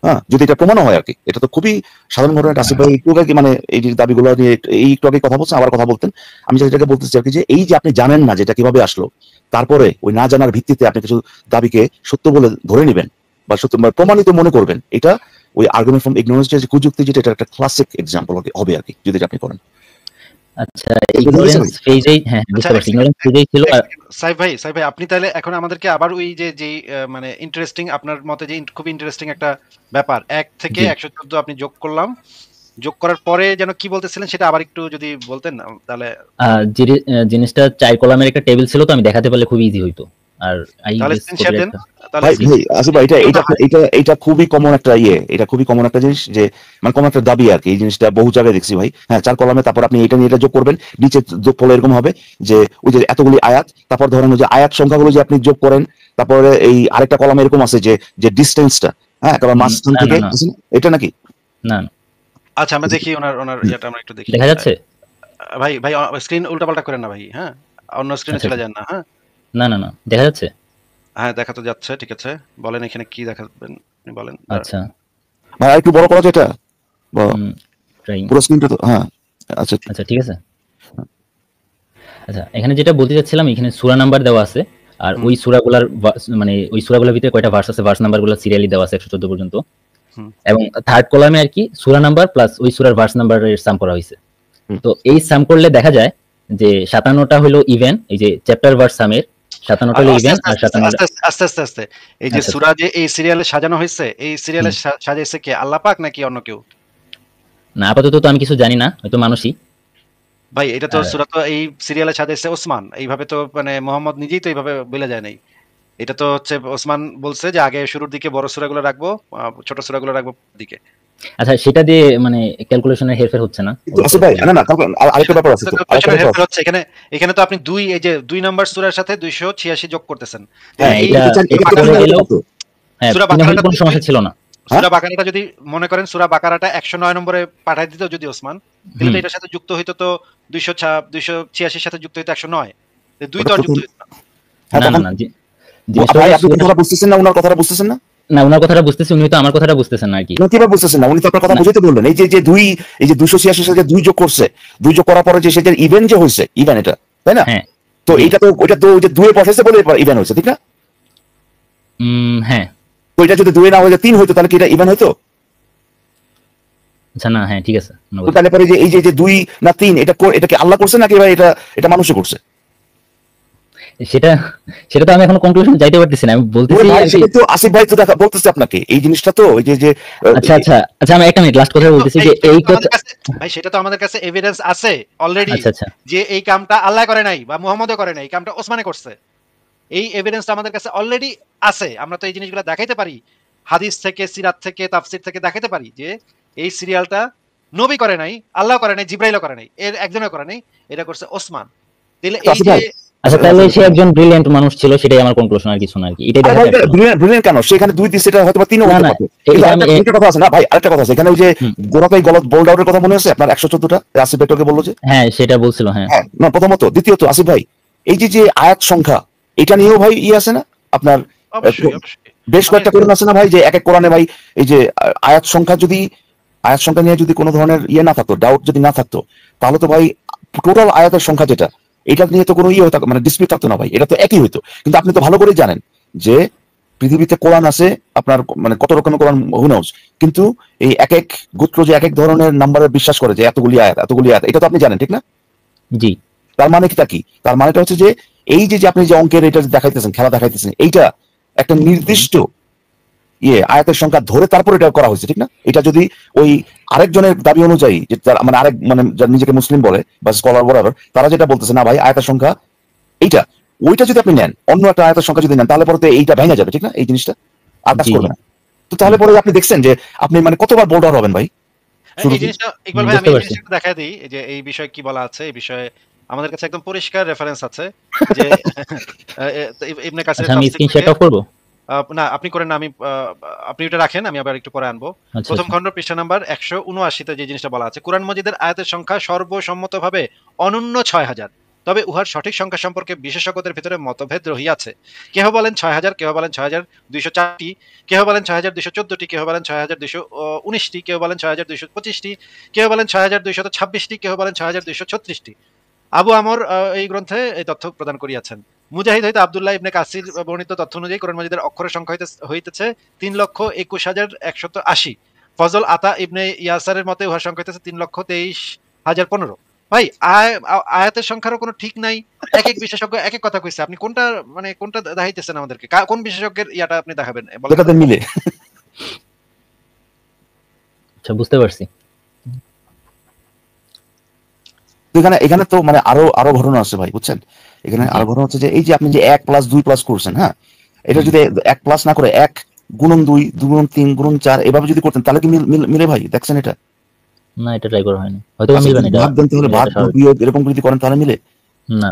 হ্যাঁ যদি এটা প্রমাণ হয় আর কি। এটা তো খুবই সাধারণ ঘটনা। আসিফ ভাই একটু আগে মানে এই যে দাবিগুলো নিয়ে এই একটু আগে কথা বলছেন, আবার কথা বলতেন, আমি যেটাকে বলতেছি আর কি, যে এই যে আপনি জানেন না যেটা কিভাবে আসলো, তারপরে ওই না জানার ভিত্তিতে আপনি কিছু দাবিকে সত্য বলে ধরে নেবেন বা সত্য প্রমাণিত মনে করবেন, এটা ওই আর্গুমেন্ট ফ্রম ইগনোরেন্স যে কুযুক্তি, যেটা এটা একটা ক্লাসিক এক্সাম্পল হবে আর কি, যদি এটা আপনি করেন। আচ্ছা, ইগনোরেন্স ফেজেই, হ্যাঁ বুঝতে পারছি, ইগনোরেন্স ফেজেই ছিল। সাইফ ভাই আপনি তাহলে এখন আমাদেরকে আবার ওই যে মানে ইন্টারেস্টিং, আপনার মতে যে খুব ইন্টারেস্টিং একটা ব্যাপার, 1 থেকে 114 আপনি যোগ করলাম, যোগ করার পরে যেন কি বলতেছিলেন সেটা আবার একটু যদি বলতেন তাহলে। জিনিসটা 4 কলামের একটা টেবিল ছিল, তো আমি দেখাতে পারলে খুব ইজি হইতো। আর তাহলে স্ক্রিনশট দেন ভাই আসিফ ভাই, এটা খুবই কমন একটা এটা খুবই কমন একটা জিনিস, যে মানে কমন একটা দাবি আর কি। এই জিনিসটা বহু জায়গায় দেখছি ভাই। হ্যাঁ 4 কলামে, তারপর আপনি এটা নিয়ে এটা যোগ করবেন, নিচে যোগফল এরকম হবে যে ওই যে এতগুলি আয়াত, তারপর ধরেন ওই যে আয়াত সংখ্যাগুলো যে আপনি যোগ করেন, তারপরে এই আরেকটা কলামে এরকম আছে যে ডিসটেন্সটা, হ্যাঁ একেবারে মাঝখান থেকে, এটা নাকি? না। আচ্ছা আমরা দেখি ওনার ইয়াটা আমরা একটু দেখি। দেখা যাচ্ছে ভাই স্ক্রিন উল্টাপাল্টা করেন না ভাই, হ্যাঁ অন্য স্ক্রিনে চলে যান না। হ্যাঁ না দেখা যাচ্ছে, হ্যাঁ দেখা তো যাচ্ছে, ঠিক আছে বলেন এখানে কি দেখাবেন আপনি বলেন। আচ্ছা ভাই একটু বড় করা যেটা পুরো স্ক্রিনটা তো, হ্যাঁ আচ্ছা ঠিক আছে। আচ্ছা এখানে যেটা বলতে চাচ্ছিলাম, এখানে সূরা নাম্বার দেওয়া আছে, আর ওই সূরাগুলোর মানে ওই সূরাগুলোর ভিতরে কয়টা ভার্স আছে, ভার্স নাম্বারগুলো সিরিয়ালি দেওয়া আছে 114 পর্যন্ত, এবং থার্ড কলামে আর কি সূরা নাম্বার প্লাস ওই সূরার ভার্স নাম্বারের সাম করা হয়েছে। তো এই সাম করলে দেখা যায় যে 57টা হলো ইভেন, এই যে চ্যাপ্টার ভার্স সামের 57টা হলো ইভেন, আর 57টা আস্তে এই যে সূরা যে এই সিরিয়ালে সাজানো হয়েছে, এই সিরিয়ালে সাজাইছে কে, আল্লাহ পাক নাকি অন্য কেউ? না আপাতত তো আমি কিছু জানি না, হয়তো মানুষই। ভাই এটা তো সূরা তো এই সিরিয়ালে সাজাইছে ওসমান, এইভাবে তো মানে মোহাম্মদ নিজেই তো এইভাবে বলে যায় নাই। এটা তো হচ্ছে ওসমান বলছে যে আগে শুরুর দিকে বড় সূরাগুলো রাখবো, ছোট সূরাগুলো রাখবো দিকে। আচ্ছা সেটা দিয়ে মানে ক্যালকুলেশনের হেরফের হচ্ছে না? আসিফ ভাই না আরেকটা ব্যাপার আছে তো, আরেকটা ব্যাপার হচ্ছে এখানে তো আপনি এই যে 2 নাম্বার সূরার সাথে 286 যোগ করতেছেন। হ্যাঁ এটা সূরা বাকারাটা কোনো সমস্যা ছিল না। সূরা বাকারাটা যদি মনে করেন সূরা বাকারাটা 109 নম্বরে পাঠিয়ে দিত যদি ওসমান, তাহলে তো এটার সাথে যুক্ত হইতো তো 286 এর সাথে যুক্ত হইতো 109, দুই তো যুক্ত হইতো না। ভাই আপনি কথাটা বুঝতেছেন না, ওনার কথাটা বুঝতেছেন না? না ওনার কথাটা বুঝতেছি, উনি তো আমার কথাটা বুঝতেছেন না আর কি। কিভাবে বুঝতেছেন না? উনি তো আপনার কথা বুঝাইতে বললেন। এই যে 286 সাথে 2 যোগ করছে, 2 যোগ করার পরে যে সেটার ইভেন্ট যে হইছে, ইভেন্ট এটা, তাই না? হ্যাঁ। তো এটা তো ওইটা তো ওই যে 2 এ পাঠাইছে বলে ইভেন্ট হইছে, ঠিক না? হ্যাঁ। তো এটা যদি 2 এ না হয়ে 3 হইতো, তাহলে কি এটা ইভেন্ট হইতো? আচ্ছা না, হ্যাঁ ঠিক আছে। তো তাহলে পরে যে এই যে 2 না 3, এটা কি আল্লাহ করছে নাকি ভাই এটা মানুষে করছে? সেটা তো আমি এখন কনক্লুশন যাইতে পারতেছি না। আমি বলতেছি তো আসিফ ভাই তো বলতেছে আপনাকে এই জিনিসটা, তো ওই যে আচ্ছা আমি একটা মিনিট লাস্ট কথা বলতেছি যে এই কথা ভাই সেটা তো আমাদের কাছে এভিডেন্স আছে অলরেডি, আচ্ছা যে এই কামটা আল্লাহ করে নাই বা মুহাম্মদও করে নাই, এই কামটা ওসমানে করছে। এই এভিডেন্সটা আমাদের কাছে অলরেডি আছে। আমরা তো এই জিনিসগুলো দেখাইতে পারি, হাদিস থেকে, সিরাত থেকে, তাফসীর থেকে দেখাইতে পারি যে এই সিরিয়ালটা নবী করে নাই, আল্লাহ করে নাই, জিবরাইলও করে নাই, এর একজনও করে নাই, এটা করছে ওসমান। তাহলে এই যে আচ্ছা তাহলে সে একজন ব্রিলিয়ান্ট মানুষ ছিল, সেটাই আমার কনক্লুশন, আর কিছু না আর কি। এটাই ব্রিলিয়ান্ট কেন, সেখানে 2 3 সেটা হয়তো 3ও হতে পারে। এটা কথা আছে না ভাই, আরেকটা কথা আছে এখানে, ওই যে গোড়াতেই গলত বোল্ড আউটের কথা মনে আছে আপনার 114টা আসিফ ভাইকে বললো যে, হ্যাঁ সেটা বলছিল। হ্যাঁ না প্রথমত, দ্বিতীয়ত আসিফ ভাই এই যে আয়াত সংখ্যা, এটা নিয়েও ভাই আছে না আপনার? বেশ কয়েকটা কোরআন আছে না ভাই, যে এক এক কোরআনে ভাই এই যে আয়াত সংখ্যা নিয়ে যদি কোনো ধরনের না থাকতো, ডাউট যদি না থাকতো, তাহলে তো ভাই টোটাল আয়াতের সংখ্যা যেটা, এটা নিয়ে তো কোনো হতো মানে ডিসপিউট থাকতো না ভাই, এটা তো একই হইতো। কিন্তু আপনি তো ভালো করেই জানেন যে পৃথিবীতে কোরআন আছে আপনার মানে কত রকমের কোরআন হু নোজ, কিন্তু এই এক এক গোত্র যে এক এক ধরনের নাম্বারে বিশ্বাস করে যে এতগুলি আয়াত, এটা তো আপনি জানেন ঠিক না? জি তার মানে কি? তার মানেটা হচ্ছে যে এই যে আপনি যে অঙ্কের এটা দেখাইতেছেন, খেলা দেখাইতেছেন, এইটা একটা নির্দিষ্ট আয়াতের সংখ্যা ধরে তারপর এটা করা হয়েছে, ঠিক না? এটা যদি ওই আরেকজনের দাবি অনুযায়ী, যে মানে আরেক মানে যারা নিজেকে মুসলিম বলে বা স্কলার বরাবর, তারা যেটা বলতেছে না ভাই আয়াতের সংখ্যা এইটা, ওইটা যদি আপনি নেন, অন্য একটা আয়াতের সংখ্যা যদি নেন, তাহলে পরে তো এইটা ভেঙে যাবে, ঠিক না? এই জিনিসটা আর কাজ জি করবে না। তো তাহলে পরে আপনি দেখছেন যে আপনি মানে কতবার বোল্ডার হবেন ভাই। এই জিনিসটা ইকবাল ভাই, আমি বুঝতে এই পারছি। জিনিসটা দেখাই দিই যে এই বিষয়ে কি বলা আছে। এই বিষয়ে আমাদের কাছে একদম পরিষ্কার রেফারেন্স আছে যে ইবনে কাসিরের আচ্ছা আমি তাফসীর স্ক্রিন থেকে। শেয়ার অফ করবো। না আপনি করেন না, আমি আপনি ওটা রাখেন, আমি আবার একটু পরে আনবো। আচ্ছা প্রথম আচ্ছা খণ্ড পৃষ্ঠা নাম্বার 179 যে জিনিসটা বলা আছে, কুরআন মজিদের আয়াতের সংখ্যা সর্বসম্মতভাবে অনন্য 6000, তবে উহার সঠিক সংখ্যা সম্পর্কে বিশেষজ্ঞদের ভিতরে মতভেদ রহিয়াছে। কেহ বলেন 6000, কেহ বলেন 6204টি, কেহ বলেন 6214টি, কেহ বলেন 6219টি, কেহ বলেন 6225টি, কেহ বলেন 6226টি, কেহ বলেন 6236টি। আবু আমর এই গ্রন্থে এই তথ্য প্রদান করিয়াছেন। মুজাহিদ হইতে আব্দুল্লাহ ইবনে কাসির বর্ণিত তথ্য অনুযায়ী কোরআন মাজিদের অক্ষরের সংখ্যা হইতেছে 3,21,180। ফজল আতা ইবনে ইয়াসারের মতে উহার সংখ্যা হইতেছে 3,23,015। ভাই আয়াতের সংখ্যারও কোনো ঠিক নাই। এক এক বিশেষজ্ঞ এক এক কথা কইছে। আপনি কোনটা দেখাইতেছেন আমাদেরকে? কোন বিশেষজ্ঞের ইয়াটা আপনি দেখাবেন বলেন তো? যেটাতে মিলে। আচ্ছা বুঝতে পারছি। এখানে তো মানে আরো ঘটনা আছে ভাই, বুঝছেন? এখানে আরো ঘটনা হচ্ছে যে এই যে আপনি যে 1+2+ করছেন, হ্যাঁ, এটা যদি 1+ না করে 1 গুণন 2 2 গুণন 3 গুণন 4 এভাবে যদি করতেন তাহলে কি মিলে ভাই? দেখছেন এটা? না এটা ট্রাই করা হয়নি, হয়তো আচ্ছা, মিলবে না। এটা ভাগ দেন তাহলে, ভাগ বিয়োগ এরকম যদি করেন তাহলে মিলে না।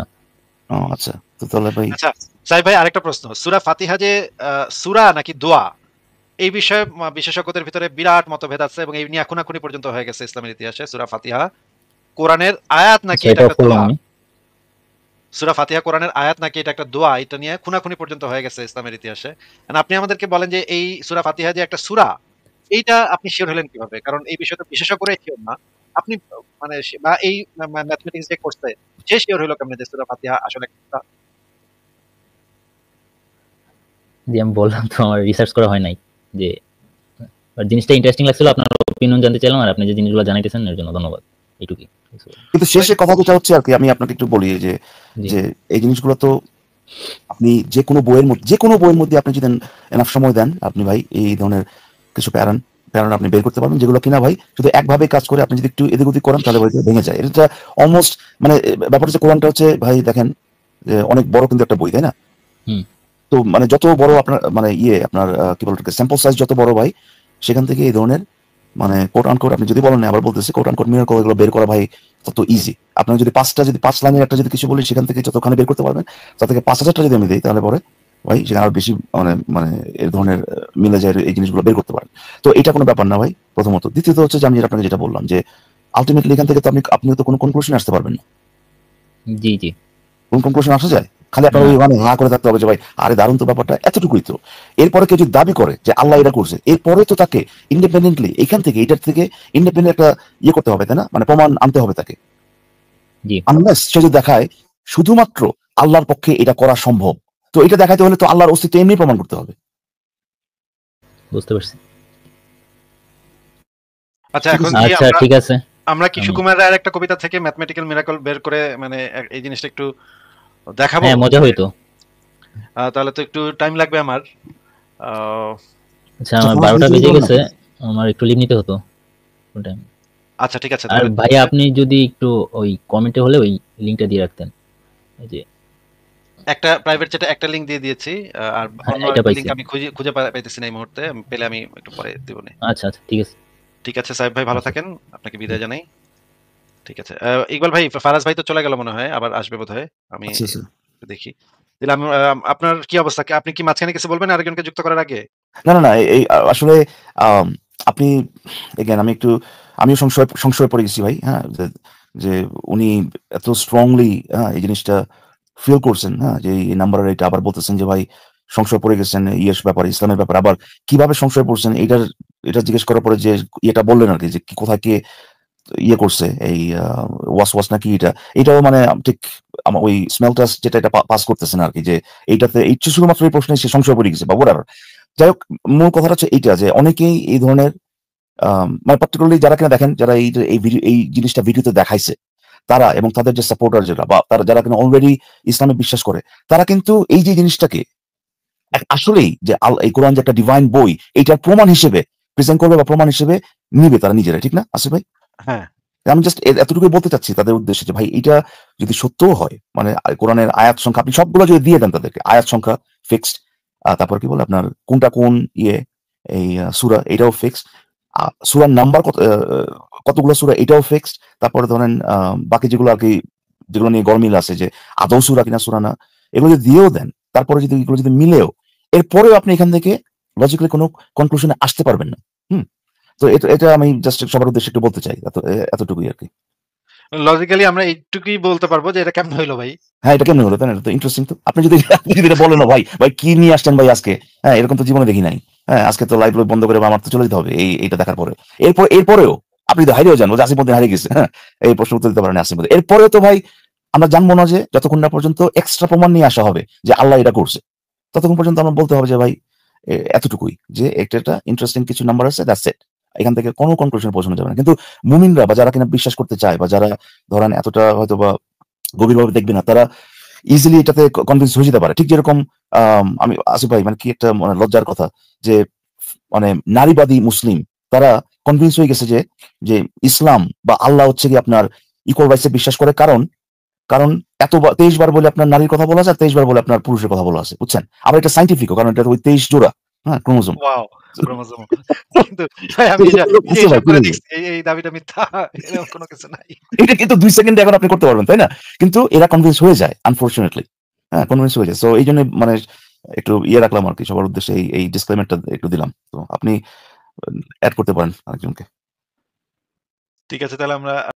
ও আচ্ছা, তো তাহলে ভাই আচ্ছা সাইফ ভাই, আরেকটা প্রশ্ন। সূরা ফাতিহা যে সূরা নাকি দোয়া, এই বিষয়ে বিশেষজ্ঞদের ভিতরে বিরাট মতভেদ আছে এবং এই নিয়ে এখনই পর্যন্ত হয়ে গেছে ইসলামের ইতিহাসে। সূরা ফাতিহা কোরআনের আয়াত নাকি এটা একটা দোয়া, সূরা ফাতিহা কোরআনের আয়াত নাকি এটা একটা দোয়া, এটা নিয়ে খুনাখুনি পর্যন্ত হয়ে গেছে ইসলামের ইতিহাসে। আপনি আমাদেরকে বলেন যে এই সূরা ফাতিহা যে একটা সূরা, এইটা আপনি শিওর হলেন কিভাবে? কারণ এই বিষয়টা বিশেষজ্ঞরাই শিওর না। আপনি মানে বা এই ম্যাথমেটিক্স যে করছে সে শিওর হলো কেমনে যে সূরা ফাতিহা আসলে একটা? জি আমি বললাম তো আমার রিসার্চ করা হয় নাই, যে জিনিসটা ইন্টারেস্টিং লাগছিল, আপনার অপিনিয়ন জানতে চাইলাম, আর আপনি যে জিনিসগুলো জানাইতেছেন এর জন্য ধন্যবাদ। এইটুকুই। কিন্তু শেষে কথা যেটা হচ্ছে আর কি, আমি আপনাকে একটু বলি যে এই জিনিসগুলো তো আপনি যে কোনো বইয়ের মধ্যে আপনি যদি এনাফ সময় দেন, আপনি ভাই এই ধরনের কিছু প্যারান আপনি বের করতে পারবেন, যেগুলো কিনা ভাই শুধু একভাবে কাজ করে, আপনি যদি একটু এদিক ওদিক করেন তাহলে বইটা ভেঙে যায়। এটা অলমোস্ট মানে ব্যাপার হচ্ছে, কোরআনটা হচ্ছে ভাই দেখেন যে অনেক বড় কিন্তু একটা বই, তাই না? তো মানে যত বড় আপনার মানে আপনার কি বলতে স্যাম্পল সাইজ যত বড় ভাই, সেখান থেকে এই ধরনের মানে কোট আনকোট আপনি যদি বলেন, আবার বলতেছি কোট আনকোট মিরাকল এগুলো বের করা ভাই তত ইজি। আপনার যদি 5 লাইনের একটা যদি কিছু বলি, সেখান থেকে যতখানি বের করতে পারবেন, তার থেকে 5,000টা যদি আমি দিই, তাহলে পরে ভাই সেখানে আরো বেশি মানে মানে এই ধরনের মিলে যায় এই জিনিসগুলো বের করতে পারেন। তো এটা কোনো ব্যাপার না ভাই, প্রথমত। দ্বিতীয়ত হচ্ছে যে আমি আপনাকে যেটা বললাম যে আলটিমেটলি এখান থেকে তো আপনি তো কোনো কনক্লুশন আসতে পারবেন না। জি জি, কোন কনক্লুশন আসা যায়? খালি আপনার ওই মানে হা করে থাকতে হবে যে ভাই আরে দারুণ তো ব্যাপারটা, এতটুকুই তো। এরপরে কেউ যদি দাবি করে যে আল্লাহ এটা করছে, এরপরে তো তাকে ইন্ডিপেন্ডেন্টলি এখান থেকে এটার থেকে ইন্ডিপেন্ডেন্ট একটা করতে হবে, তাই না? মানে প্রমাণ আনতে হবে তাকে। আনলেস সে যদি দেখায় শুধুমাত্র আল্লাহর পক্ষে এটা করা সম্ভব, তো এটা দেখাইতে হলে তো আল্লাহর অস্তিত্ব এমনি প্রমাণ করতে হবে। বুঝতে পারছি। আচ্ছা এখন ঠিক আছে, আমরা কি সুকুমার রায়ের একটা কবিতা থেকে ম্যাথমেটিক্যাল মিরাকল বের করে মানে এই জিনিসটা একটু দেখাবো? হ্যাঁ মজা হইতো। তাহলে তো একটু টাইম লাগবে আমার। আচ্ছা আমার 12টা বেজে গেছে, আমার একটু লিভ নিতে হতো। আচ্ছা ঠিক আছে। আর ভাই আপনি যদি একটু ওই কমেন্টে হলে ওই লিংকটা দিয়ে রাখতেন, এই যে একটা প্রাইভেট চ্যাটে একটা লিংক দিয়ে দিয়েছি, আর অন্য একটা লিংক আমি খুঁজে পাইতেছি না এই মুহূর্তে, পেলে আমি একটু পরে দেব না। আচ্ছা আচ্ছা ঠিক আছে। ঠিক আছে সাহেব ভাই, ভালো থাকেন, আপনাকে বিদায় জানাই। ঠিক আছে ইকবাল ভাই, ফারাজ ভাই তো চলে গেল মনে হয়, আবার আসবে বোধহয়, আমি দেখি। দিলাম আপনার কি অবস্থা? আপনি কি মাঝখানে কিছু বলবেন আরেকজনকে যুক্ত করার আগে? না এই আসলে আপনি এগেন আমিও সংশয় পড়ে গেছি ভাই, হ্যাঁ, যে উনি এত স্ট্রংলি এই জিনিসটা ফিল করছেন, হ্যাঁ, যে এই নাম্বারের এটা আবার বলতেছেন যে ভাই সংশয় পড়ে গেছেন ব্যাপারে, ইসলামের ব্যাপারে। আবার কিভাবে সংশয় পড়ছেন এটা জিজ্ঞেস করার পরে যে এটা বললেন আর কি, যে কোথায় কে ইয়ে করছে এই ওয়াস নাকি এটাও মানে ঠিক আমার ওই স্মেল টেস্ট যেটা এটা পাস করতেছে না আর কি, যে এইটাতে এই শুধুমাত্র এই প্রশ্নে সে সংশয় পড়ে গেছে বা whatever। যাই হোক, মূল কথাটা হচ্ছে এইটা যে অনেকেই এই ধরনের মানে পার্টিকুলারলি যারা কিনা দেখেন, যারা এই জিনিসটা ভিডিওতে দেখাইছে তারা এবং তাদের যে সাপোর্টার যারা বা তারা যারা কিনা অলরেডি ইসলামে বিশ্বাস করে, তারা কিন্তু এই যে জিনিসটাকে আসলেই যে এই কোরআন যে একটা ডিভাইন বই এইটার প্রমাণ হিসেবে প্রেজেন্ট করবে বা প্রমাণ হিসেবে নিবে তারা নিজেরা, ঠিক না আসিফ ভাই? হ্যাঁ, আমি জাস্ট এতটুকুই বলতে চাচ্ছি তাদের উদ্দেশ্যে যে ভাই এটা যদি সত্যও হয়, মানে কোরআনের আয়াত সংখ্যা আপনি সবগুলো যদি দিয়ে দেন তাদেরকে, আয়াত সংখ্যা ফিক্সড, তারপর কি বলে আপনার কোনটা কোন এই সূরা এটাও ফিক্সড, সূরার নাম্বার কতগুলো সূরা এটাও ফিক্সড, তারপরে ধরেন বাকি যেগুলো আর কি যেগুলো নিয়ে গরমিল আছে যে আদৌ সূরা কিনা সূরা না, এগুলো যদি দিয়েও দেন, তারপরে যদি এগুলো যদি মিলেও, এরপরেও আপনি এখান থেকে লজিক্যালি কোনো কনক্লুশনে আসতে পারবেন না। তো এটা আমি জাস্ট সবার উদ্দেশ্যে একটু বলতে চাই, এতটুকুই আর কি। লজিক্যালি আমরা এইটুকুই বলতে পারবো যে এটা কেমন হইলো ভাই। হ্যাঁ, এটা কেমন হলো তাই না? এটা তো ইন্টারেস্টিং। তো আপনি যদি এটা বলেন না ভাই ভাই কি নিয়ে আসছেন ভাই আজকে, হ্যাঁ এরকম তো জীবনে দেখি নাই, হ্যাঁ আজকে তো লাইভ বন্ধ করে আমার তো চলে যেতে হবে এইটা দেখার পরে। এরপরেও আপনি তো হারিয়েও যান, আসিফ হারিয়ে গেছে, হ্যাঁ এই প্রশ্ন উত্তর দিতে পারেন আসিফ। এরপরেও তো ভাই আমরা জানবো না যে যতক্ষণ না পর্যন্ত এক্সট্রা প্রমাণ নিয়ে আসা হবে যে আল্লাহ এটা করছে, ততক্ষণ পর্যন্ত আমরা বলতে হবে যে ভাই এতটুকুই, যে একটা ইন্টারেস্টিং কিছু নাম্বার আছে, দ্যাটস ইট। এখান থেকে কোনো কনক্লুশনে পৌঁছানো যাবে না। কিন্তু মুমিনরা বা যারা কিনা বিশ্বাস করতে চায় বা যারা ধরেন এতটা হয়তো বা গভীরভাবে দেখবে না, তারা ইজিলি এটাতে কনভিন্স হয়ে যেতে পারে। ঠিক যেরকম আমি আসিফ ভাই মানে কি একটা মানে লজ্জার কথা যে মানে নারীবাদী মুসলিম তারা কনভিন্স হয়ে গেছে যে যে ইসলাম বা আল্লাহ হচ্ছে কি আপনার ইকুয়াল রাইটসে বিশ্বাস করে, কারণ 23 বার বলে আপনার নারীর কথা বলা আছে আর 23 বার বলে আপনার পুরুষের কথা বলা আছে, বুঝছেন? আবার এটা সাইন্টিফিকও, কারণ এটা ওই 23 জোড়া, হ্যাঁ ক্রোমোজোম। Wow, chromosome. কিন্তু ভাই আমি হিসাব করে দেখছি এই দাবিটা মিথ্যা, এরকম কোনো কিছু নাই। এটা কিন্তু 2 সেকেন্ডে এখন আপনি করতে পারবেন, তাই না? কিন্তু এরা কনভিন্স হয়ে যায় আনফরচুনেটলি, হ্যাঁ কনভিন্স হয়ে যায়। সো এই জন্য মানে একটু রাখলাম আর কি সবার উদ্দেশ্যে, এই ডিসক্লেমারটা একটু দিলাম। তো আপনি অ্যাড করতে পারেন আরেকজনকে। ঠিক আছে, তাহলে আমরা